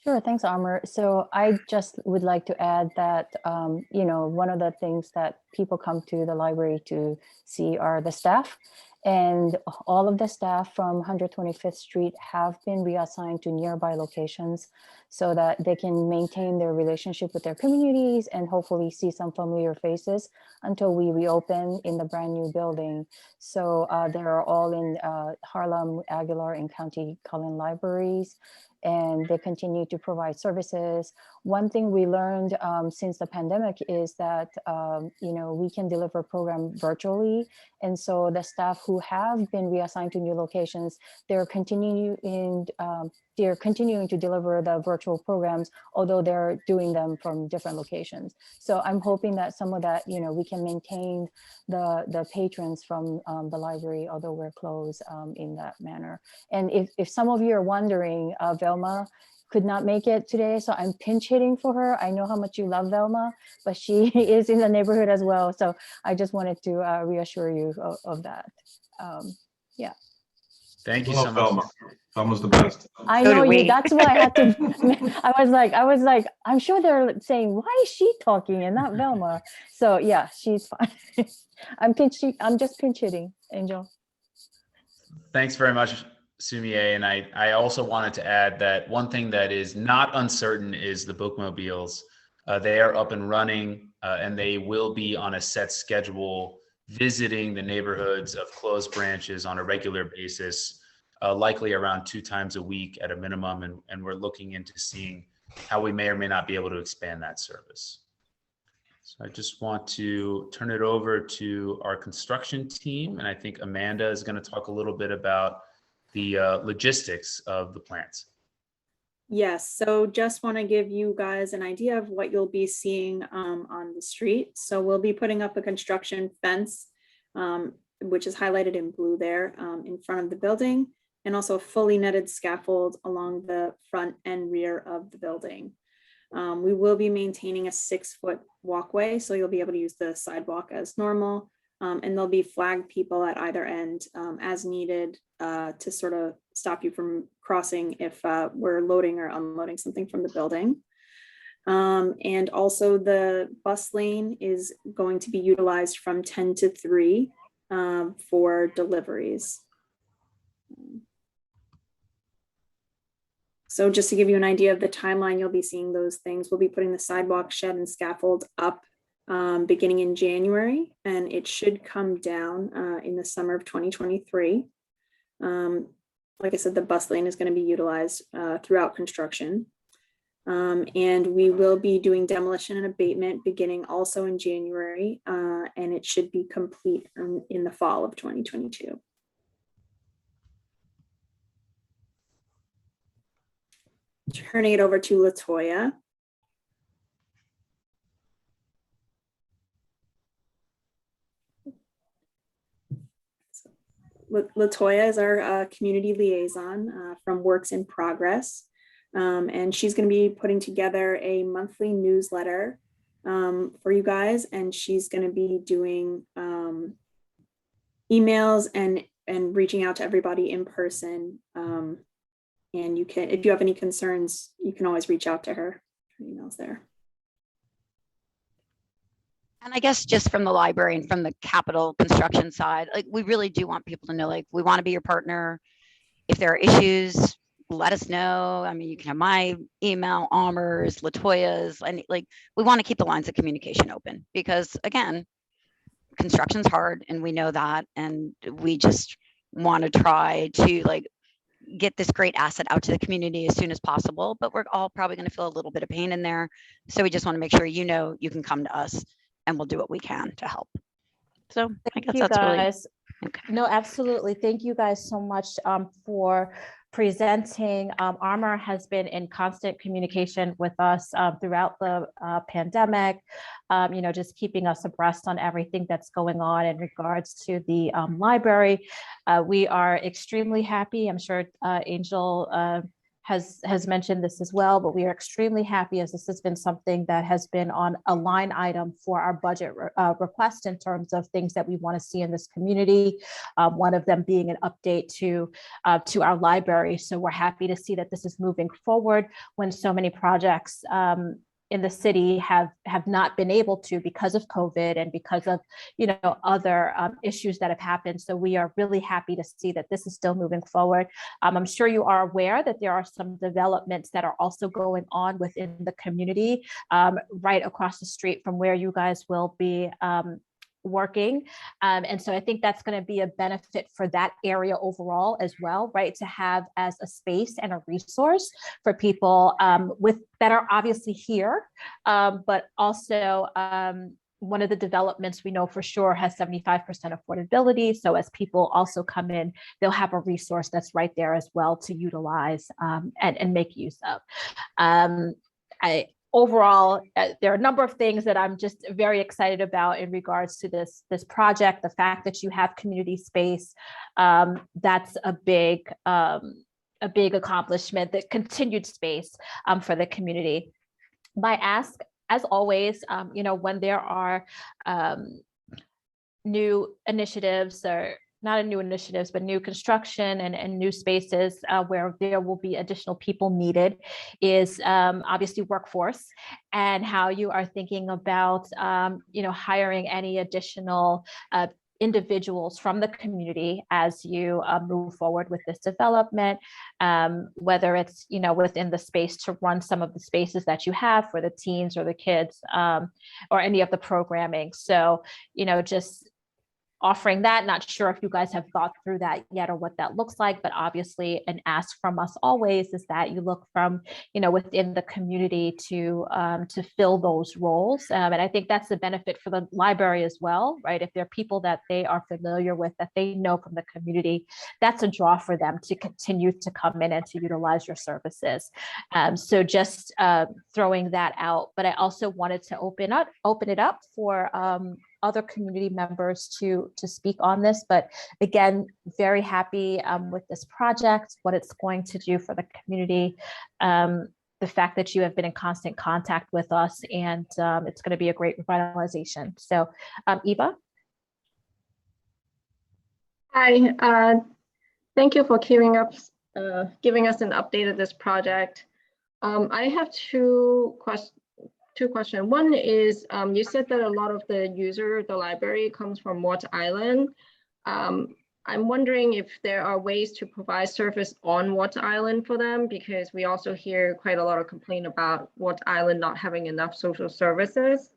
Sure, thanks, Amr. So I just would like to add that, one of the things that people come to the library to see are the staff. And all of the staff from 125th Street have been reassigned to nearby locations so that they can maintain their relationship with their communities and hopefully see some familiar faces until we reopen in the brand new building. So they're all in Harlem, Aguilar, and County Cullen libraries, and they continue to provide services one thing we learned since the pandemic is that, we can deliver program virtually. And so the staff who have been reassigned to new locations, they're continuing to deliver the virtual programs, although they're doing them from different locations. So I'm hoping that some of that, we can maintain the patrons from the library, although we're closed in that manner. And if some of you are wondering, Velma could not make it today, so I'm pinch hitting for her. I know how much you love Velma, but she is in the neighborhood as well. So I just wanted to reassure you of that. Yeah. Thank you Love so much. Velma. Velma's the best. I So know do you. we. That's why I had to. I was like, I'm sure they're saying, why is she talking and not Velma? So yeah, she's fine. I'm just pinch hitting, Angel. Thanks very much, Sumie. And I also wanted to add that one thing that is not uncertain is the bookmobiles. They are up and running, and they will be on a set schedule, visiting the neighborhoods of closed branches on a regular basis, likely around 2 times a week at a minimum. And we're looking into seeing how we may or may not be able to expand that service. So I just want to turn it over to our construction team. And I think Amanda is going to talk a little bit about the logistics of the plants. Yes, so just want to give you guys an idea of what you'll be seeing on the street. So we'll be putting up a construction fence, which is highlighted in blue there in front of the building, and also a fully netted scaffold along the front and rear of the building. We will be maintaining a 6-foot walkway, so you'll be able to use the sidewalk as normal. And there'll be flagged people at either end as needed to sort of stop you from crossing if we're loading or unloading something from the building. And also the bus lane is going to be utilized from 10 to 3 for deliveries. So just to give you an idea of the timeline, you'll be seeing those things. We'll be putting the sidewalk, shed, and scaffold up beginning in January, and it should come down in the summer of 2023. Like I said, the bus lane is going to be utilized throughout construction. And we will be doing demolition and abatement beginning also in January, and it should be complete in the fall of 2022. Turning it over to LaToya. LaToya is our community liaison from Works in Progress. And she's going to be putting together a monthly newsletter for you guys. And she's going to be doing emails and reaching out to everybody in person. And you can, if you have any concerns, you can always reach out to her. Her email's there. And I guess just from the library and from the capital construction side, like we really do want people to know, like we want to be your partner. If there are issues, let us know. I mean, you can have my email, Almer's, LaToya's, and like we want to keep the lines of communication open because again, construction's hard and we know that, and we just want to try to like get this great asset out to the community as soon as possible. But we're all probably going to feel a little bit of pain in there, so we just want to make sure you know you can come to us and we'll do what we can to help. So I guess that's really okay. No, absolutely. Thank you guys so much for presenting. Armor has been in constant communication with us throughout the pandemic, just keeping us abreast on everything that's going on in regards to the library. We are extremely happy. I'm sure Angel has mentioned this as well, but we are extremely happy as this has been something that has been on a line item for our budget request in terms of things that we want to see in this community. One of them being an update to our library. So we're happy to see that this is moving forward when so many projects in the city have not been able to because of COVID and because of other issues that have happened. So we are really happy to see that this is still moving forward. I'm sure you are aware that there are some developments that are also going on within the community right across the street from where you guys will be working. And so I think that's going to be a benefit for that area overall as well, right? To have as a space and a resource for people that are obviously here, but also one of the developments we know for sure has 75% affordability. So as people also come in, they'll have a resource that's right there as well to utilize and make use of. Overall, there are a number of things that I'm just very excited about in regards to this project. The fact that you have community space, that's a big accomplishment. The continued space for the community. My ask, as always, when there are new initiatives, or not new initiatives, but new construction and new spaces where there will be additional people needed, is obviously workforce, and how you are thinking about hiring any additional individuals from the community as you move forward with this development, whether it's within the space to run some of the spaces that you have for the teens or the kids, or any of the programming. So just offering that. Not sure if you guys have thought through that yet or what that looks like, but obviously an ask from us always is that you look from, within the community to fill those roles. And I think that's the benefit for the library as well, right? If there are people that they are familiar with, that they know from the community, that's a draw for them to continue to come in and to utilize your services. So just throwing that out, but I also wanted to open it up for other community members to speak on this. But again, very happy with this project, what it's going to do for the community, the fact that you have been in constant contact with us, and it's going to be a great revitalization. So Eva. Hi, thank you for giving us an update of this project. I have two questions. One is, you said that a lot of the library comes from Watt Island. I'm wondering if there are ways to provide service on Watt Island for them, because we also hear quite a lot of complaint about Watt Island not having enough social services.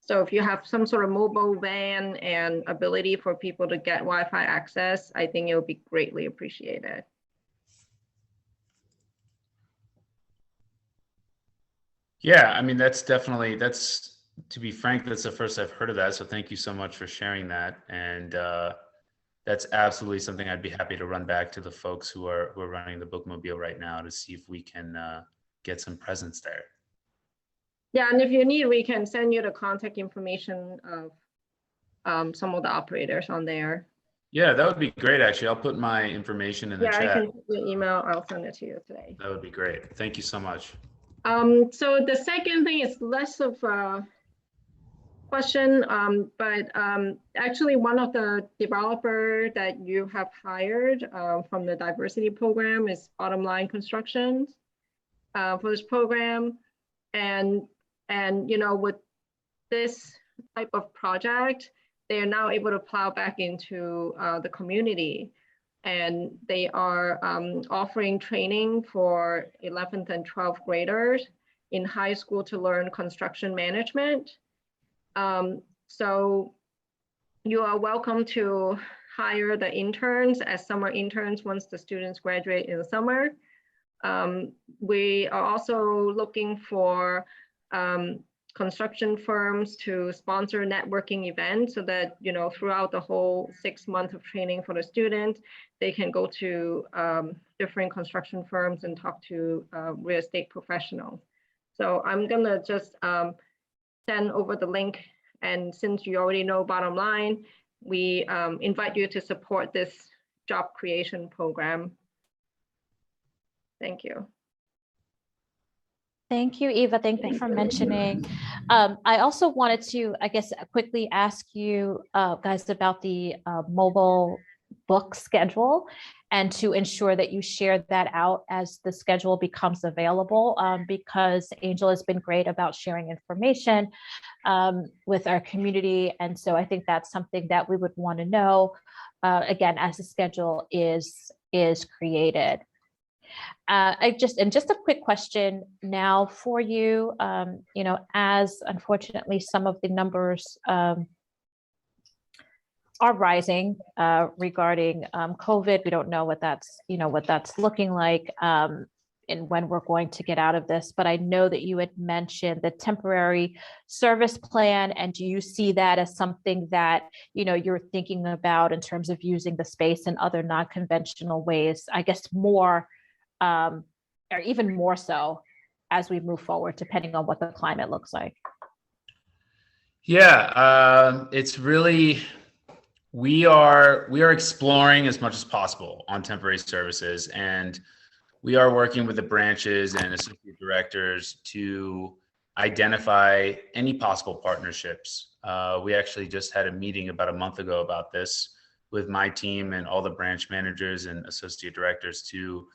So if you have some sort of mobile van and ability for people to get Wi-Fi access, I think it would be greatly appreciated. Yeah, I mean, to be frank, that's the first I've heard of that. So thank you so much for sharing that. And that's absolutely something I'd be happy to run back to the folks who are running the bookmobile right now to see if we can get some presence there. Yeah, and if you need, we can send you the contact information of some of the operators on there. Yeah, that would be great, actually. I'll put my information in the chat. Yeah, I can send you an email. I'll send it to you today. That would be great. Thank you so much. So the second thing is less of a question, but actually one of the developers that you have hired from the diversity program is Bottom Line Construction for this program. And with this type of project, they are now able to plow back into the community. And they are offering training for 11th and 12th graders in high school to learn construction management. So you are welcome to hire the interns as summer interns once the students graduate in the summer. We are also looking for construction firms to sponsor networking events so that, throughout the whole 6 months of training for the student, they can go to different construction firms and talk to real estate professionals. So I'm gonna just send over the link. And since you already know Bottom Line, we invite you to support this job creation program. Thank you. Thank you, Eva. Thank you for mentioning. I also wanted to, quickly ask you guys about the mobile book schedule, and to ensure that you share that out as the schedule becomes available, because Angel has been great about sharing information with our community. And so I think that's something that we would want to know, again, as the schedule is created. Just a quick question now for you, as unfortunately some of the numbers are rising regarding COVID. We don't know what that's, what that's looking like and when we're going to get out of this. But I know that you had mentioned the temporary service plan. And do you see that as something that, you're thinking about in terms of using the space in other non-conventional ways, I guess more, or even more so as we move forward, depending on what the climate looks like? Yeah, it's really, we are exploring as much as possible on temporary services, and we are working with the branches and associate directors to identify any possible partnerships. We actually just had a meeting about a month ago about this with my team and all the branch managers and associate directors to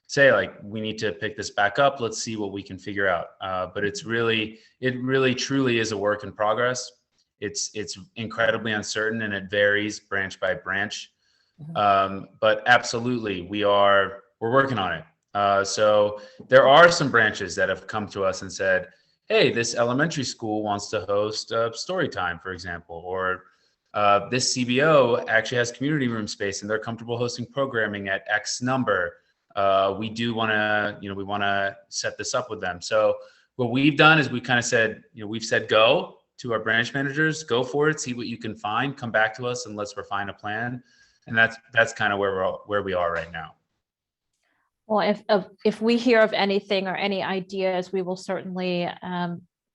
say, like, we need to pick this back up. Let's see what we can figure out. But it really truly is a work in progress. It's incredibly uncertain and it varies branch by branch. But absolutely, we're working on it. So there are some branches that have come to us and said, hey, this elementary school wants to host story time, for example, or this CBO actually has community room space and they're comfortable hosting programming at X number. We do want to, we want to set this up with them. So what we've done is we kind of said, we've said go to our branch managers, go for it, see what you can find, come back to us and let's refine a plan. And that's kind of where we are right now. Well, if we hear of anything or any ideas, we will certainly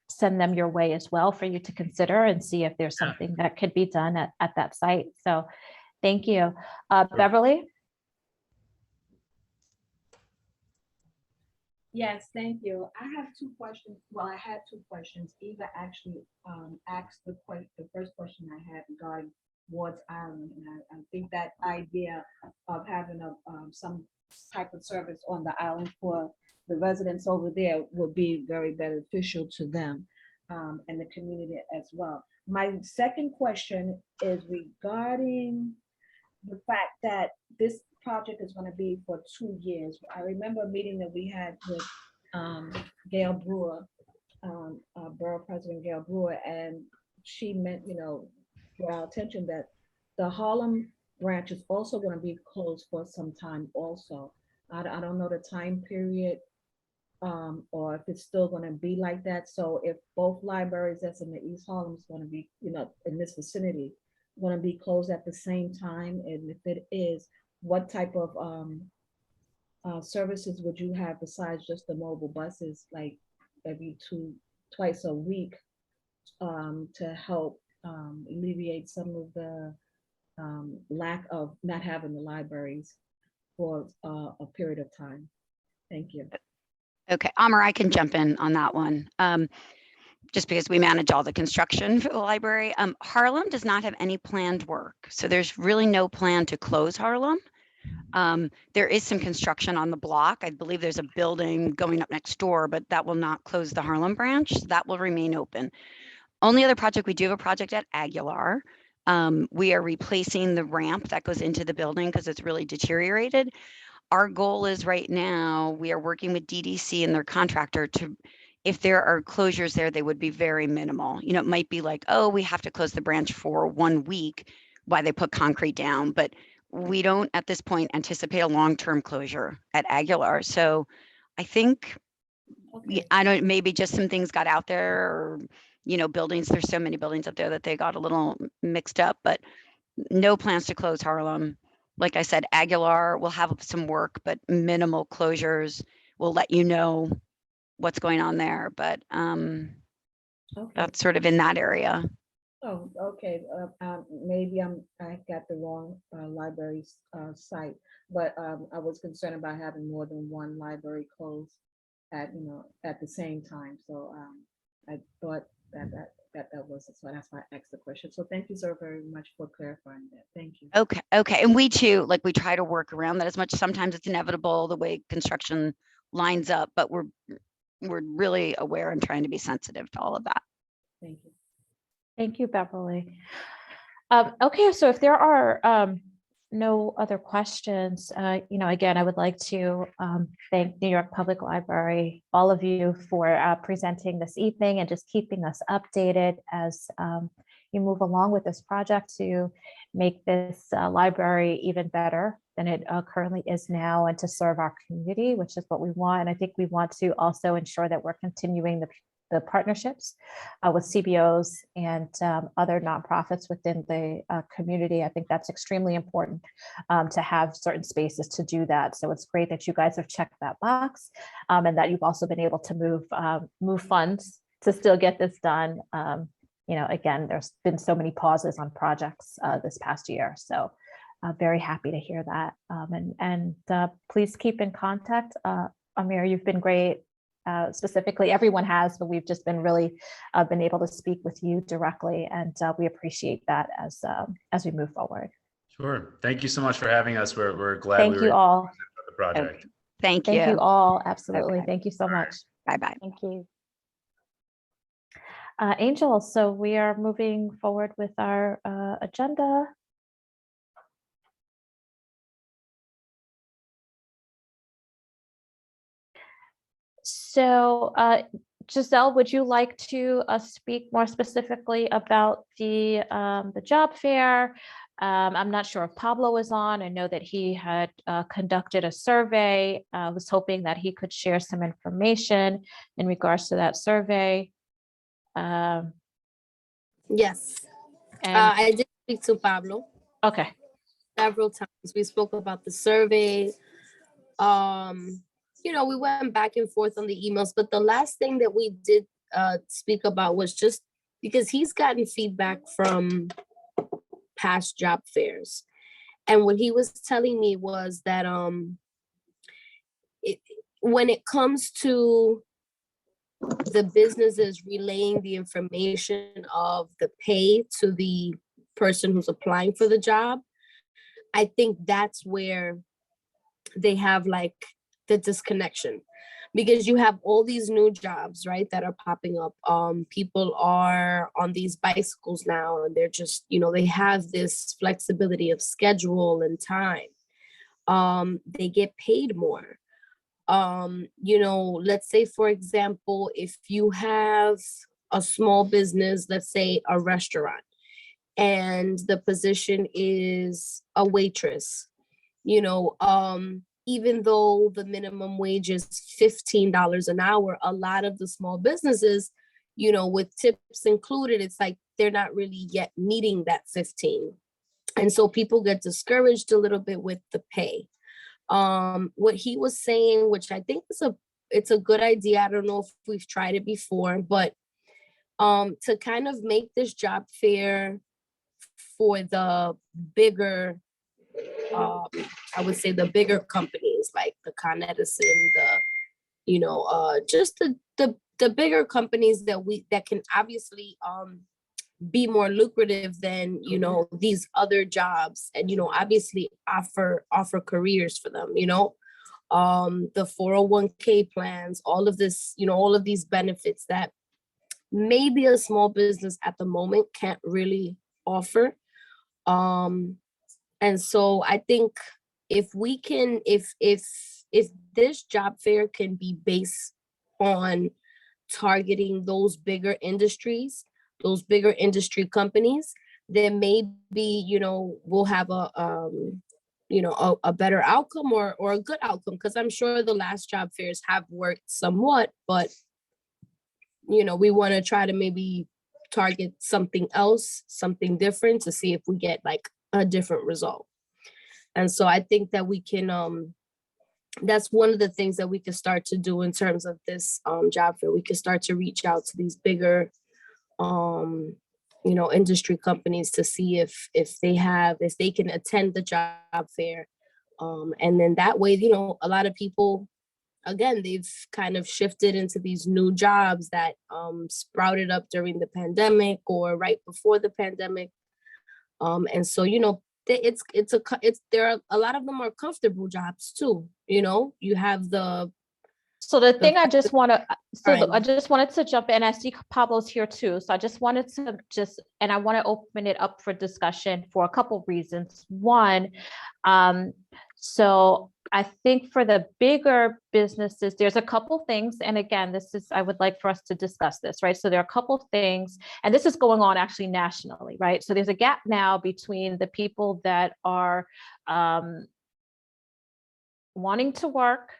send them your way as well for you to consider and see if there's something that could be done at that site. So thank you. Beverly? Yes, thank you. I have two questions. Well, I had two questions. Eva actually asked the first question I had regarding Ward's Island, and I think that idea of having some type of service on the island for the residents over there would be very beneficial to them and the community as well. My second question is regarding the fact that this project is going to be for 2 years. I remember a meeting that we had with Gail Brewer, Borough President Gail Brewer, and she meant, for our attention that the Harlem branch is also going to be closed for some time also. I don't know the time period or if it's still going to be like that. So if both libraries that's in the East Harlem is going to be, in this vicinity, going to be closed at the same time, and if it is, what type of services would you have besides just the mobile buses, like twice a week, to help alleviate some of the lack of not having the libraries for a period of time? Thank you. Okay, Amar, I can jump in on that one. Just because we manage all the construction for the library. Harlem does not have any planned work. So there's really no plan to close Harlem. There is some construction on the block. I believe there's a building going up next door, but that will not close the Harlem branch. That will remain open. Only other project, we do have a project at Aguilar. We are replacing the ramp that goes into the building because it's really deteriorated. Our goal is right now, we are working with DDC and their contractor to, if there are closures there, they would be very minimal. It might be like, oh, we have to close the branch for 1 week while they put concrete down, but we don't at this point anticipate a long-term closure at Aguilar. So I think, maybe just some things got out there, or, buildings, there's so many buildings up there that they got a little mixed up, but no plans to close Harlem. Like I said, Aguilar will have some work, but minimal closures. We'll let you know what's going on there, but that's sort of in that area. Oh, okay. Maybe I got the wrong library site, but I was concerned about having more than one library closed at the same time. So I thought that was, so that's why I asked the question. So thank you so very much for clarifying that. Thank you. Okay, and we too, we try to work around that as much. Sometimes it's inevitable the way construction lines up, but we're really aware and trying to be sensitive to all of that. Thank you. Thank you, Beverly. Okay, so if there are no other questions, again, I would like to thank New York Public Library, all of you, for presenting this evening and just keeping us updated as you move along with this project to make this library even better than it currently is now, and to serve our community, which is what we want. And I think we want to also ensure that we're continuing the partnerships with CBOs and other nonprofits within the community. I think that's extremely important to have certain spaces to do that. So it's great that you guys have checked that box, and that you've also been able to move funds to still get this done. Again, there's been so many pauses on projects this past year. So very happy to hear that. And please keep in contact. Amir, you've been great. Specifically, everyone has, but we've just been really been able to speak with you directly, and we appreciate that as we move forward. Sure. Thank you so much for having us. We're glad Thank we were you all. able to present the project. Thank you. Thank you all. Absolutely. Okay. Thank you so much. Bye-bye. Thank you. Angel, so we are moving forward with our agenda. So Giselle, would you like to speak more specifically about the job fair? I'm not sure if Pablo is on. I know that he had conducted a survey. I was hoping that he could share some information in regards to that survey. Yes, And I did speak to Pablo okay. several times. We spoke about the survey. We went back and forth on the emails, but the last thing that we did speak about was just because he's gotten feedback from past job fairs. And what he was telling me was that when it comes to the businesses relaying the information of the pay to the person who's applying for the job, I think that's where they have like the disconnection, because you have all these new jobs, right, that are popping up. People are on these bicycles now, and they're just, they have this flexibility of schedule and time. They get paid more. Let's say, for example, if you have a small business, let's say a restaurant, and the position is a waitress, even though the minimum wage is $15 an hour, a lot of the small businesses, with tips included, it's like they're not really yet meeting that 15. And so people get discouraged a little bit with the pay. What he was saying, which I think it's a good idea. I don't know if we've tried it before, but to kind of make this job fair for the bigger, I would say the bigger companies like the Con Edison, just the bigger companies that can obviously be more lucrative than these other jobs, and obviously offer careers for them, the 401k plans, all of this, all of these benefits that maybe a small business at the moment can't really offer. And so I think if we can, if this job fair can be based on targeting those bigger industries, those bigger industry companies, then maybe, we'll have a better outcome or a good outcome. Because I'm sure the last job fairs have worked somewhat, but, we want to try to maybe target something else, something different, to see if we get like a different result. And so I think that we can, that's one of the things that we could start to do in terms of this job fair. We could start to reach out to these bigger, industry companies to see if they can attend the job fair. And then that way, a lot of people, again, they've kind of shifted into these new jobs that sprouted up during the pandemic or right before the pandemic. And so, there are a lot of them are comfortable jobs too. You have the So the thing I just want to, Right. I just wanted to jump in. I see Pablo's here too. So I just wanted to and I want to open it up for discussion for a couple reasons. One, so I think for the bigger businesses, there's a couple things. And again, I would like for us to discuss this, right? So there are a couple things, and this is going on actually nationally, right? So there's a gap now between the people that are wanting to work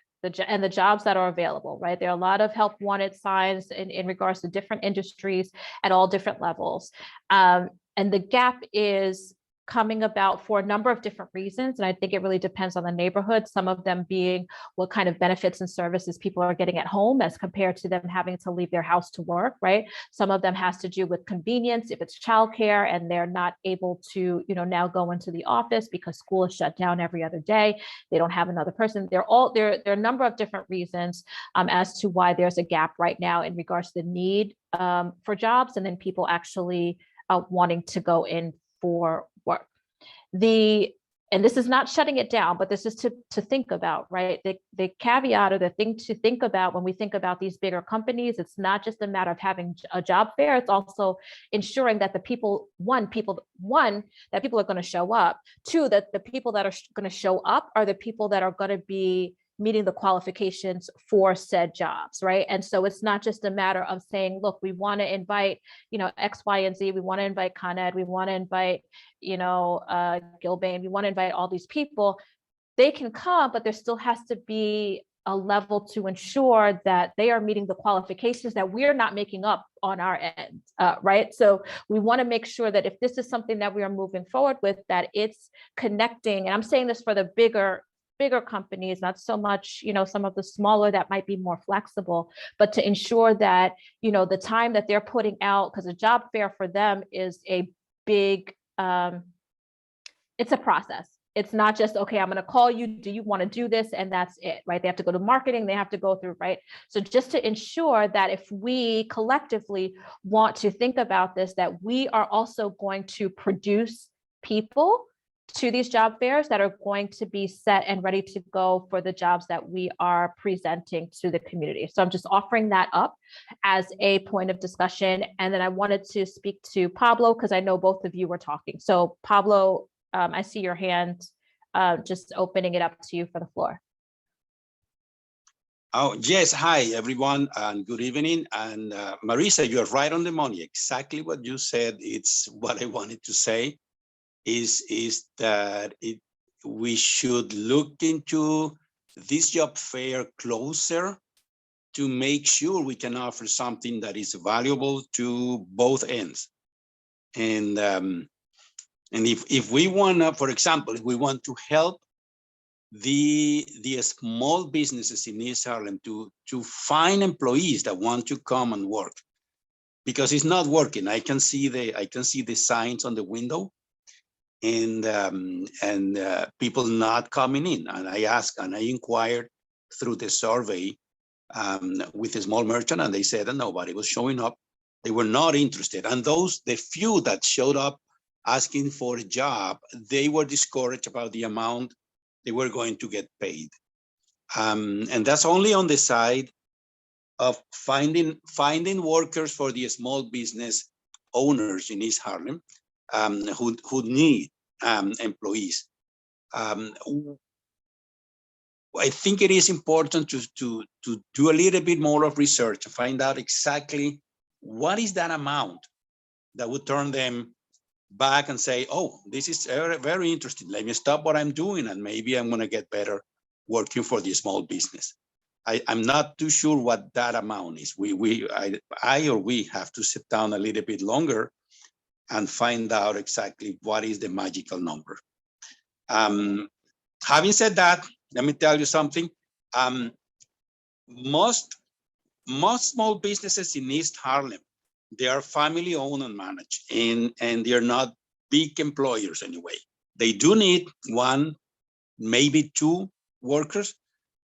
and the jobs that are available, right? There are a lot of help wanted signs in regards to different industries at all different levels. And the gap is coming about for a number of different reasons. And I think it really depends on the neighborhood, some of them being what kind of benefits and services people are getting at home as compared to them having to leave their house to work, right? Some of them has to do with convenience, if it's childcare and they're not able to, now go into the office because school is shut down every other day. They don't have another person. There are a number of different reasons as to why there's a gap right now in regards to the need for jobs and then people actually wanting to go in for work. And this is not shutting it down, but this is to think about, right? The caveat or the thing to think about when we think about these bigger companies, it's not just a matter of having a job fair, it's also ensuring that the people, that people are going to show up, two, that the people that are going to show up are the people that are going to be meeting the qualifications for said jobs, right? And so it's not just a matter of saying, look, we want to invite, X, Y, and Z. We want to invite Con Ed. We want to invite, Gilbane. We want to invite all these people. They can come, but there still has to be a level to ensure that they are meeting the qualifications that we're not making up on our end, right? So we want to make sure that if this is something that we are moving forward with, that it's connecting, and I'm saying this for the bigger companies, not so much, some of the smaller that might be more flexible, but to ensure that, the time that they're putting out, because a job fair for them is a big, it's a process. It's not just, okay, I'm going to call you. Do you want to do this? And that's it, right? They have to go to marketing. They have to go through, right? So just to ensure that if we collectively want to think about this, that we are also going to produce people to these job fairs that are going to be set and ready to go for the jobs that we are presenting to the community. So I'm just offering that up as a point of discussion. And then I wanted to speak to Pablo because I know both of you were talking. So Pablo, I see your hand, just opening it up to you for the floor. Oh, yes. Hi, everyone, and good evening. And Marisa, you're right on the money. Exactly what you said. It's what I wanted to say. Is that we should look into this job fair closer to make sure we can offer something that is valuable to both ends. And if we want to, for example, if we want to help the small businesses in East Harlem to find employees that want to come and work, because it's not working. I can see the signs on the window. And people not coming in. And I asked and I inquired through the survey with a small merchant, and they said that nobody was showing up. They were not interested. And the few that showed up asking for a job, they were discouraged about the amount they were going to get paid. And that's only on the side of finding workers for the small business owners in East Harlem. Who need employees. I think it is important to do a little bit more of research to find out exactly what is that amount that would turn them back and say, oh, this is very, very interesting. Let me stop what I'm doing and maybe I'm going to get better working for the small business. I'm not too sure what that amount is. We have to sit down a little bit longer and find out exactly what is the magical number. Having said that, let me tell you something. Most small businesses in East Harlem, they are family owned and managed, and they're not big employers anyway. They do need one, maybe two workers,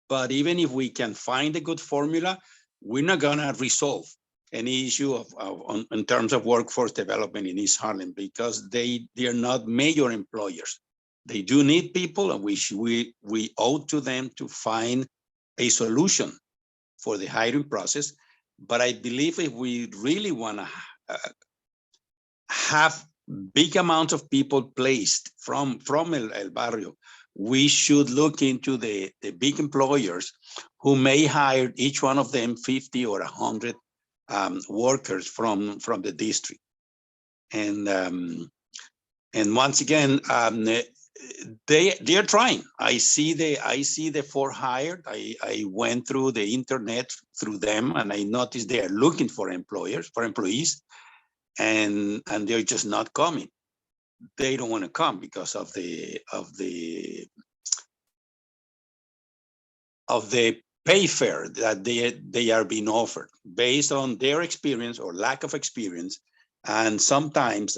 but even if we can find a good formula, we're not gonna resolve any issue in terms of workforce development in East Harlem, because they are not major employers. They do need people, and we owe to them to find a solution for the hiring process. But I believe if we really want to have big amounts of people placed from El Barrio, we should look into the big employers who may hire each one of them 50 or 100 workers from the district. And once again, they're trying. I see the for hired. I went through the internet through them, and I noticed they are looking for employees, and they're just not coming. They don't want to come because of the pay fare that they are being offered based on their experience or lack of experience, and sometimes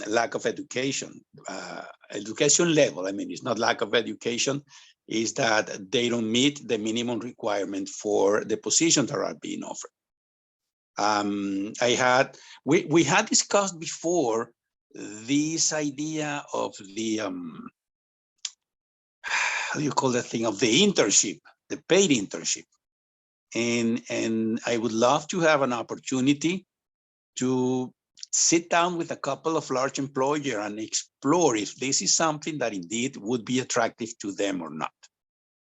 lack of education. Education level, I mean, it's not lack of education, is that they don't meet the minimum requirement for the positions that are being offered. We had discussed before this idea of the how do you call that thing, of the internship, the paid internship, and I would love to have an opportunity to sit down with a couple of large employers and explore if this is something that indeed would be attractive to them or not.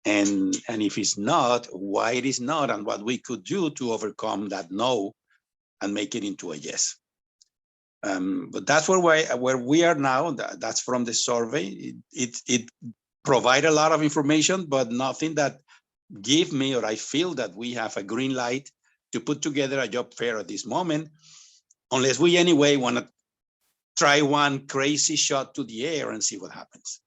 And if it's not, why it is not, and what we could do to overcome that no and make it into a yes. But that's where we are now. That's from the survey. It provide a lot of information, but nothing that give me, or I feel that we have a green light to put together a job fair at this moment, unless we anyway want to try one crazy shot to the air and see what happens.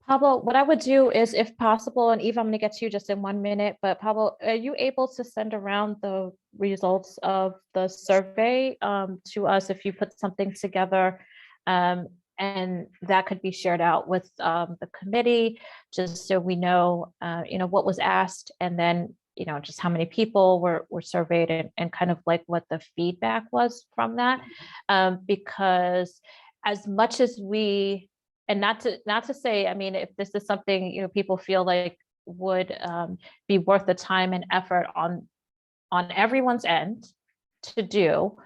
Pablo, what I would do is, if possible, and Eva, I'm going to get to you just in 1 minute, but Pablo, are you able to send around the results of the survey to us if you put something together, and that could be shared out with the committee, just so we know, what was asked, and then, just how many people were surveyed, and kind of like what the feedback was from that, because as much as we, and not to say, I mean, if this is something, people feel like would be worth the time and effort on everyone's end to do,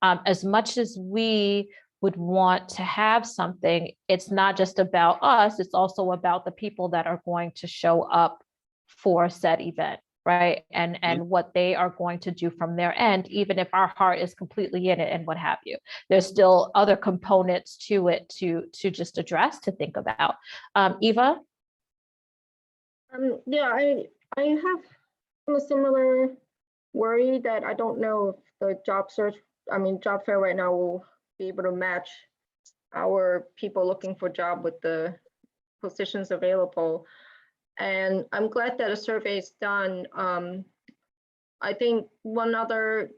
as much as we would want to have something, it's not just about us, it's also about the people that are going to show up for said event, right? And what they are going to do from their end, even if our heart is completely in it and what have you. There's still other components to it to just address, to think about. Eva? Yeah, I have a similar worry that I don't know if the job fair right now will be able to match our people looking for job with the positions available. And I'm glad that a survey is done. I think one other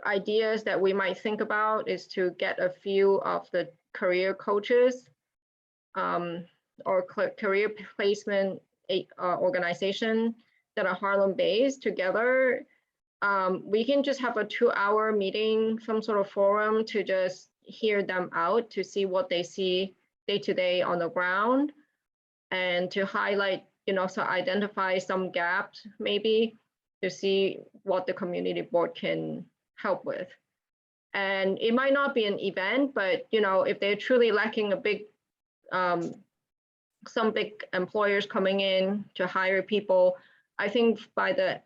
ideas that we might think about is to get a few of the career coaches or career placement organization that are Harlem based together. We can just have a 2-hour meeting, some sort of forum, to just hear them out, to see what they see day to day on the ground, and to highlight, so identify some gaps, maybe, to see what the community board can help with. And it might not be an event, but if they're truly lacking a big, some big employers coming in to hire people, I think by the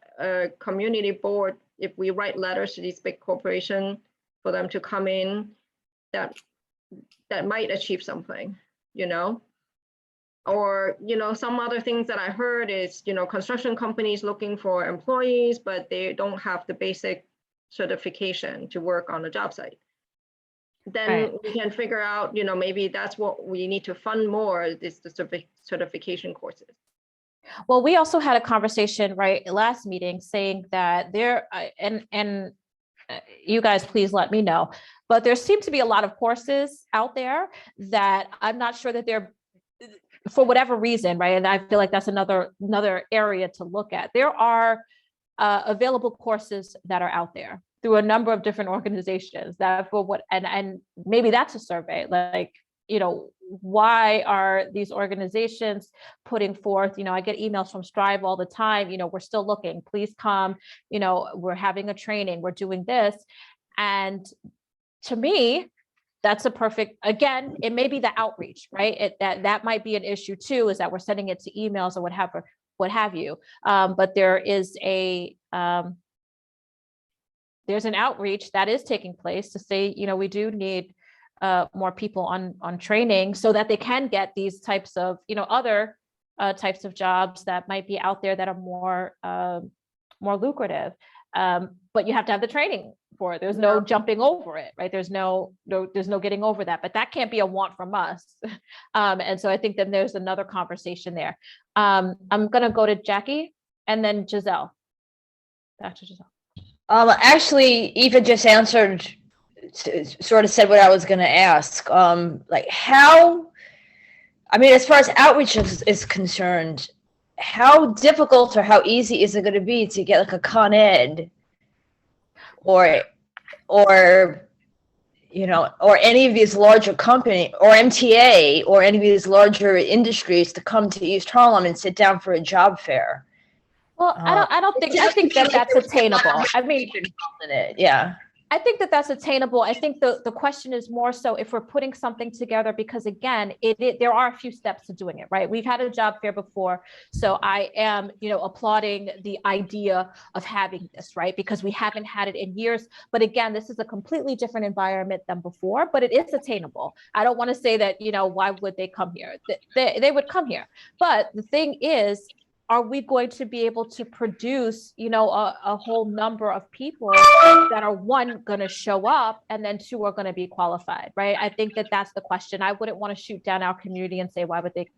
community board, if we write letters to these big corporations for them to come in, that might achieve something, Or, some other things that I heard is, construction companies looking for employees, but they don't have the basic certification to work on a job site. Then we can figure out, maybe that's what we need to fund more, is the certification courses. Well, we also had a conversation, right, last meeting, saying that there, and you guys please let me know, but there seem to be a lot of courses out there that I'm not sure that they're, for whatever reason, right? And I feel like that's another area to look at. There are available courses that are out there through a number of different organizations that for what, and maybe that's a survey, like, why are these organizations putting forth, I get emails from Strive all the time, we're still looking, please come, we're having a training, we're doing this. And to me, that's a perfect, again, it may be the outreach, right? That might be an issue too, is that we're sending it to emails or what have you. But there is there's an outreach that is taking place to say, we do need more people on training so that they can get these types of, other types of jobs that might be out there that are more lucrative. But you have to have the training for it. There's no jumping over it, right? There's no getting over that, but that can't be a want from us. And so I think then there's another conversation there. I'm going to go to Jackie and then Giselle. Back to Giselle. Actually, Eva just answered, sort of said what I was going to ask. Like how, as far as outreach is concerned, how difficult or how easy is it going to be to get like a Con Ed or any of these larger company or MTA or any of these larger industries to come to East Harlem and sit down for a job fair? Well, I think that's attainable. Yeah. I think that's attainable. I think the question is more so if we're putting something together, because again, there are a few steps to doing it, right? We've had a job fair before. So I am, applauding the idea of having this, right? Because we haven't had it in years. But again, this is a completely different environment than before, but it is attainable. I don't want to say that, why would they come here? They would come here. But the thing is, are we going to be able to produce, a whole number of people that are, one, going to show up, and then two, are going to be qualified, right? I think that's the question. I wouldn't want to shoot down our community and say, why would they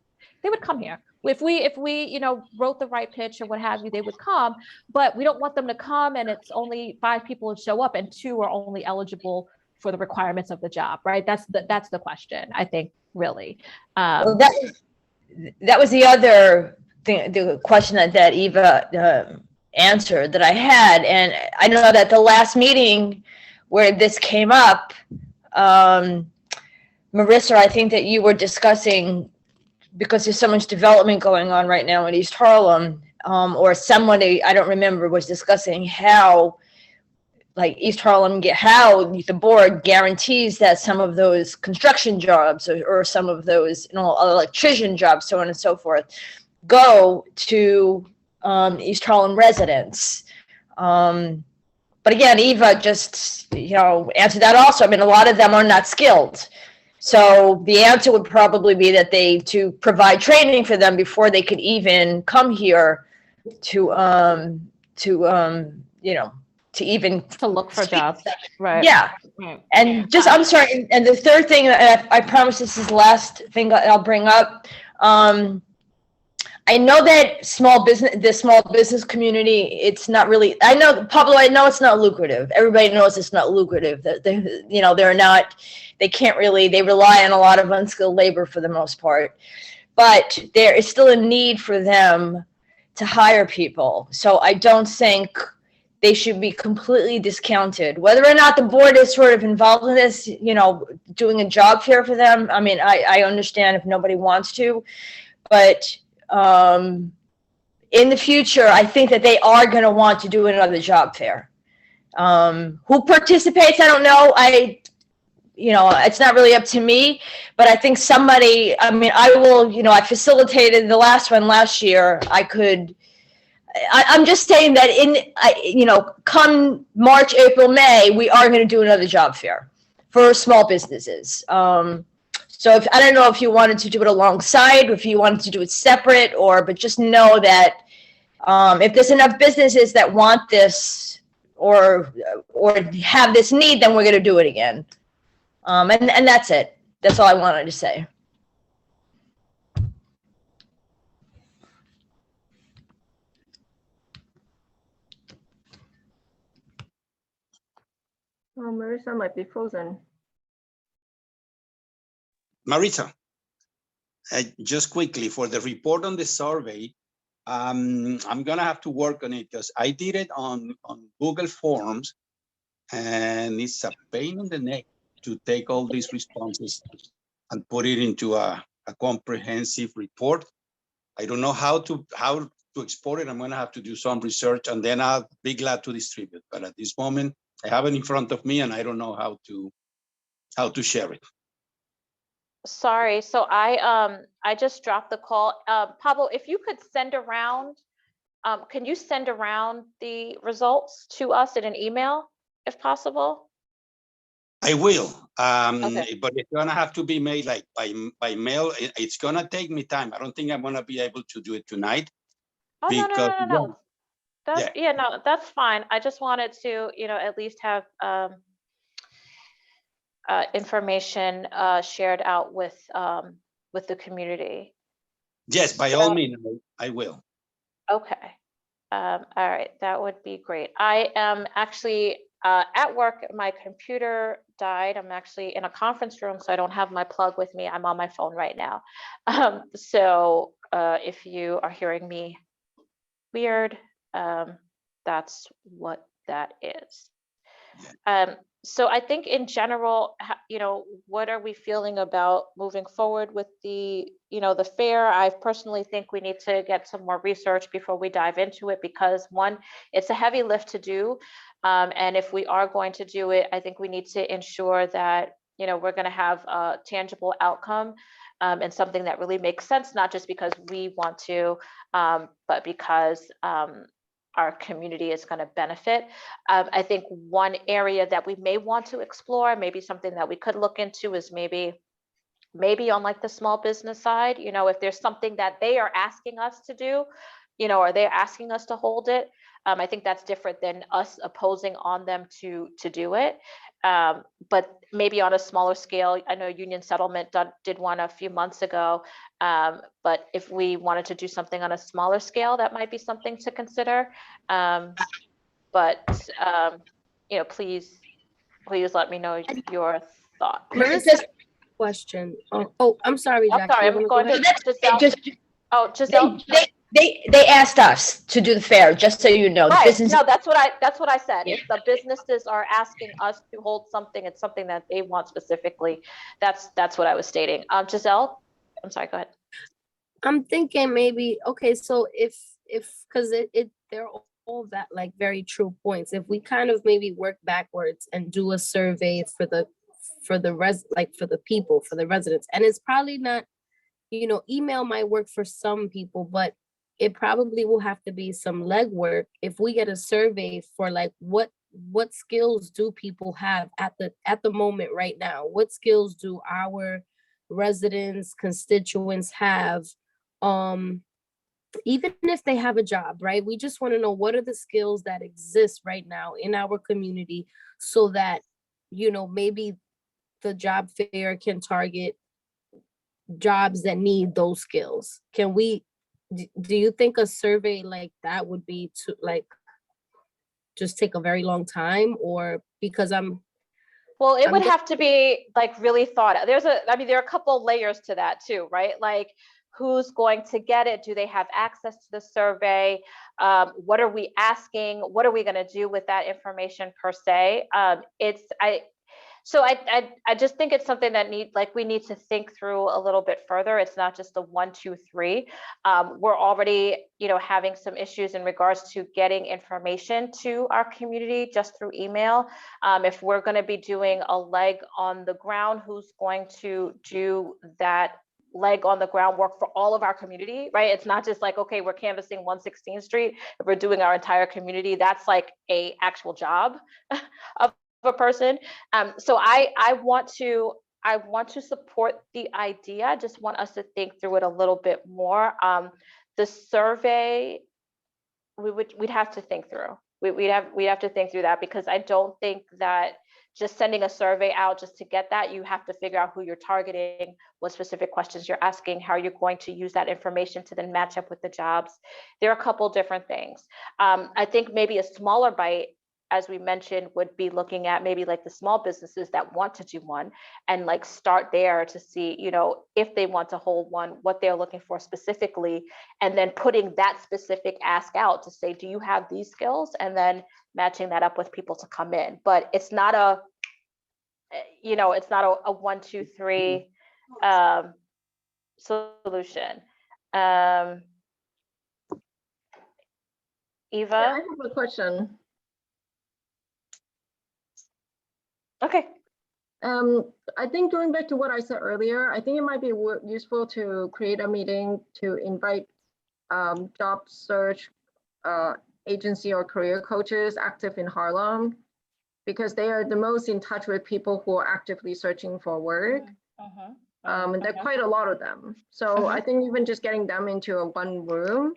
would come here. If we wrote the right pitch or what have you, they would come, but we don't want them to come and it's only 5 people who show up and 2 are only eligible for the requirements of the job, right? That's the question, I think, really. Well, that was the other thing, the question that Eva answered that I had. And I know that the last meeting where this came up, Marissa, I think that you were discussing, because there's so much development going on right now in East Harlem, or somebody, I don't remember, was discussing how, like, East Harlem, how the board guarantees that some of those construction jobs or some of those, electrician jobs, so on and so forth, go to East Harlem residents. But again, Eva just, answered that also. A lot of them are not skilled. So the answer would probably be that to provide training for them before they could even come here to look for jobs. Right. Yeah. Right. And just, I'm sorry. And the third thing, I promise this is the last thing I'll bring up. I know that the small business community, it's not really, Pablo, I know it's not lucrative. Everybody knows it's not lucrative. They can't really, they rely on a lot of unskilled labor for the most part, but there is still a need for them to hire people. So I don't think they should be completely discounted. Whether or not the board is sort of involved in this, doing a job fair for them. I understand if nobody wants to, but in the future, I think that they are going to want to do another job fair. Who participates, I don't know. It's not really up to me, but I think somebody, I will, I facilitated the last one last year. I'm just saying that come March, April, May, we are going to do another job fair for small businesses. So I don't know if you wanted to do it alongside, or if you wanted to do it separate, but just know that if there's enough businesses that want this or have this need, then we're going to do it again. And that's it. That's all I wanted to say. Oh, Marissa might be frozen. Marissa, just quickly for the report on the survey, I'm gonna have to work on it because I did it on Google Forms, and it's a pain in the neck to take all these responses put it into a comprehensive report. I don't know how to export it. I'm going to have to do some research, and then I'll be glad to distribute. But at this moment, I have it in front of me, and I don't know how to share it. Sorry, so I just dropped the call. Pablo, if you could send around, can you send around the results to us in an email if possible? I will, Okay. but it's gonna have to be made like by mail. It's gonna take me time. I don't think I'm gonna be able to do it tonight. Oh, no. Yeah. Yeah, no, that's fine. I just wanted to, at least have information shared out with the community. Yes, by all means, I will. Okay. All right, that would be great. I am actually at work. My computer died. I'm actually in a conference room, so I don't have my plug with me. I'm on my phone right now. So if you are hearing me weird, that's what that is. So I think in general, what are we feeling about moving forward with the fair? I personally think we need to get some more research before we dive into it, because one, it's a heavy lift to do. And if we are going to do it, I think we need to ensure that, we're going to have a tangible outcome and something that really makes sense, not just because we want to, but because our community is going to benefit. I think one area that we may want to explore, maybe something that we could look into, is maybe on like the small business side, if there's something that they are asking us to do, or they're asking us to hold it. I think that's different than us opposing on them to do it. But maybe on a smaller scale. I know Union Settlement did one a few months ago. But if we wanted to do something on a smaller scale, that might be something to consider. Please let me know your thoughts. Marissa, question. Oh, I'm sorry, I'm Jackie. sorry. You I'm wanna going go to ahead? Giselle. Giselle. They asked us to do the fair, just so you know. The Right. business- No, that's what I said. If the businesses are asking us to hold something, it's something that they want specifically. That's what I was stating. Giselle, I'm sorry, go ahead. I'm thinking maybe, okay, so if because they're all that like very true points. If we kind of maybe work backwards and do a survey for the people, for the residents, and it's probably not, email might work for some people, but it probably will have to be some legwork if we get a survey for like what skills do people have at the moment right now? What skills do our residents, constituents have? Even if they have a job, right? We just want to know what are the skills that exist right now in our community, so that, maybe the job fair can target jobs that need those skills. Do you think a survey like that would be to like just take a very long time, or because Well, it would have to be like really thought out. There are a couple layers to that too, right? Like, who's going to get it? Do they have access to the survey? What are we asking? What are we going to do with that information per se? I just think it's something that we need to think through a little bit further. It's not just the 1, 2, 3. We're already, having some issues in regards to getting information to our community just through email. If we're going to be doing a leg on the ground, who's going to do that leg on the ground work for all of our community, right? It's not just like, okay, we're canvassing 116th Street. If we're doing our entire community, that's like a actual job of a person. So I want to support the idea. I just want us to think through it a little bit more. The survey, we'd have to think through. We'd have to think through that, because I don't think that just sending a survey out just to get that, you have to figure out who you're targeting, what specific questions you're asking, how you're going to use that information to then match up with the jobs. There are a couple different things. I think maybe a smaller bite, as we mentioned, would be looking at maybe like the small businesses that want to do one, and like start there to see, if they want to hold one, what they're looking for specifically, and then putting that specific ask out to say, do you have these skills? And then matching that up with people to come in. But it's not a 1, 2, 3 solution. Yeah, Eva? I have a question. Okay. I think going back to what I said earlier, I think it might be useful to create a meeting to invite job search agency or career coaches active in Harlem, because they are the most in touch with people who are actively searching for work. And there are quite a lot of them. So I think even just getting them into a one room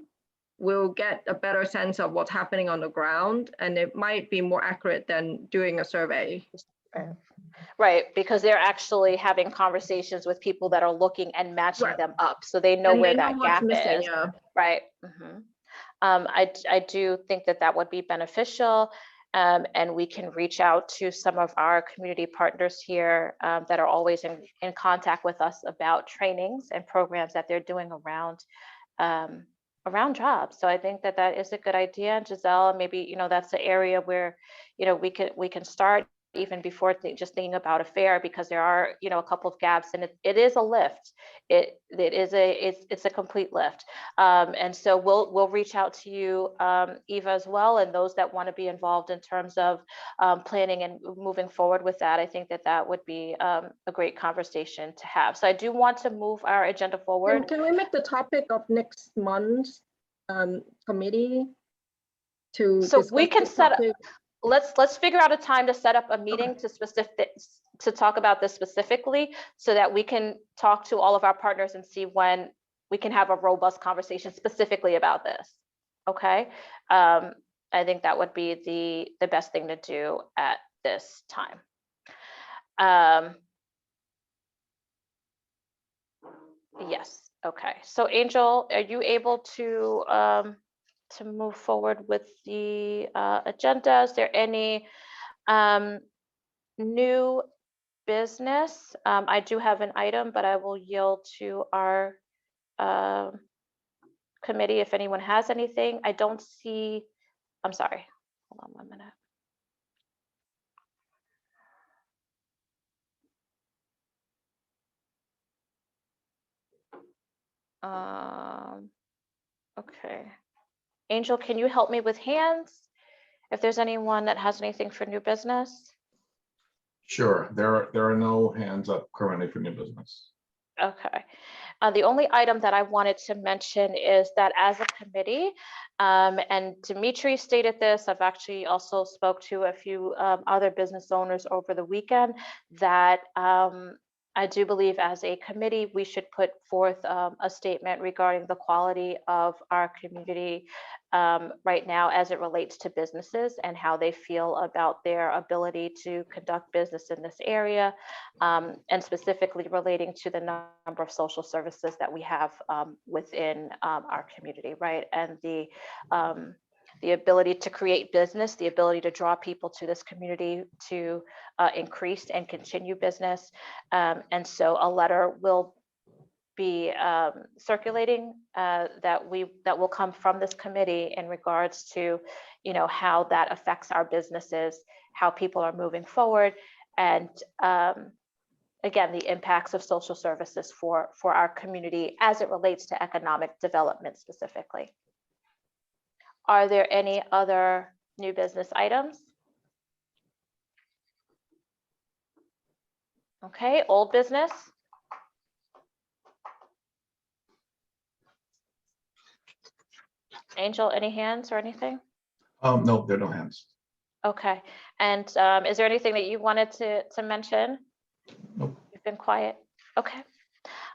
will get a better sense of what's happening on the ground, and it might be more accurate than doing a survey. Right, because they're actually having conversations with people that are looking and matching them up, so they know And where they know that what's gap missing, is. yeah. Right. I do think that that would be beneficial, and we can reach out to some of our community partners here that are always in contact with us about trainings and programs that they're doing around jobs. So I think that that is a good idea. And Giselle, maybe, that's the area where, we can start even before just thinking about a fair, because there are, a couple of gaps, and it is a lift. It's a complete lift. And so we'll reach out to you, Eva, as well, and those that want to be involved in terms of planning and moving forward with that. I think that that would be a great conversation to have. So I do want to move our agenda forward. Can we make the topic of next month's committee to So discuss we can this set up, topic? let's figure out a time to set up a meeting to talk about this specifically, so that we can talk to all of our partners and see when we can have a robust conversation specifically about this. Okay. I think that would be the best thing to do at this time. Yes. Okay. So Angel, are you able to move forward with the agenda? Is there any new business? I do have an item, but I will yield to our committee if anyone has anything. I don't see, I'm sorry, hold on 1 minute. Okay. Angel, can you help me with hands? If there's anyone that has anything for new business? Sure, there are no hands up currently for new business. Okay. The only item that I wanted to mention is that as a committee, and Dimitri stated this, I've actually also spoke to a few other business owners over the weekend, that I do believe as a committee, we should put forth a statement regarding the quality of our community right now as it relates to businesses and how they feel about their ability to conduct business in this area, and specifically relating to the number of social services that we have within our community, right? And the ability to create business, the ability to draw people to this community to increase and continue business. And so a letter will be circulating that will come from this committee in regards to, how that affects our businesses, how people are moving forward, and again, the impacts of social services for our community as it relates to economic development specifically. Are there any other new business items? Okay, old business. Angel, any hands or anything? No, there are no hands. Okay, and is there anything that you wanted to mention? Nope. You've been quiet. Okay.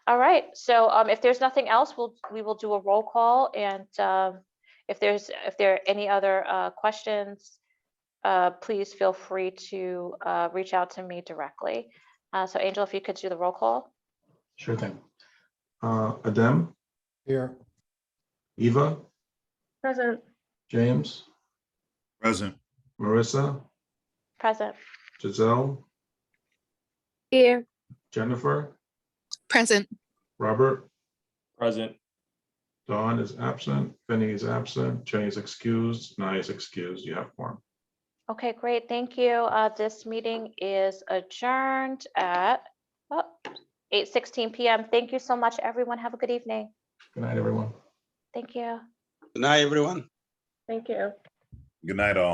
All right. So if there's nothing else, we will do a roll call, and if there are any other questions, please feel free to reach out to me directly. So Angel, if you could do the roll call. Sure thing. Adem? Here. Eva? Present. James? Present. Marissa? Present. Giselle? Here. Jennifer? Present. Robert? Present. Dawn is absent. Penny is absent. Jenny is excused. Nye is excused. You have quorum. Okay, great. Thank you. This meeting is adjourned at 8:16 p.m. Thank you so much, everyone. Have a good evening. Good night, everyone. Thank you. Good night, everyone. Thank you. Good night, all.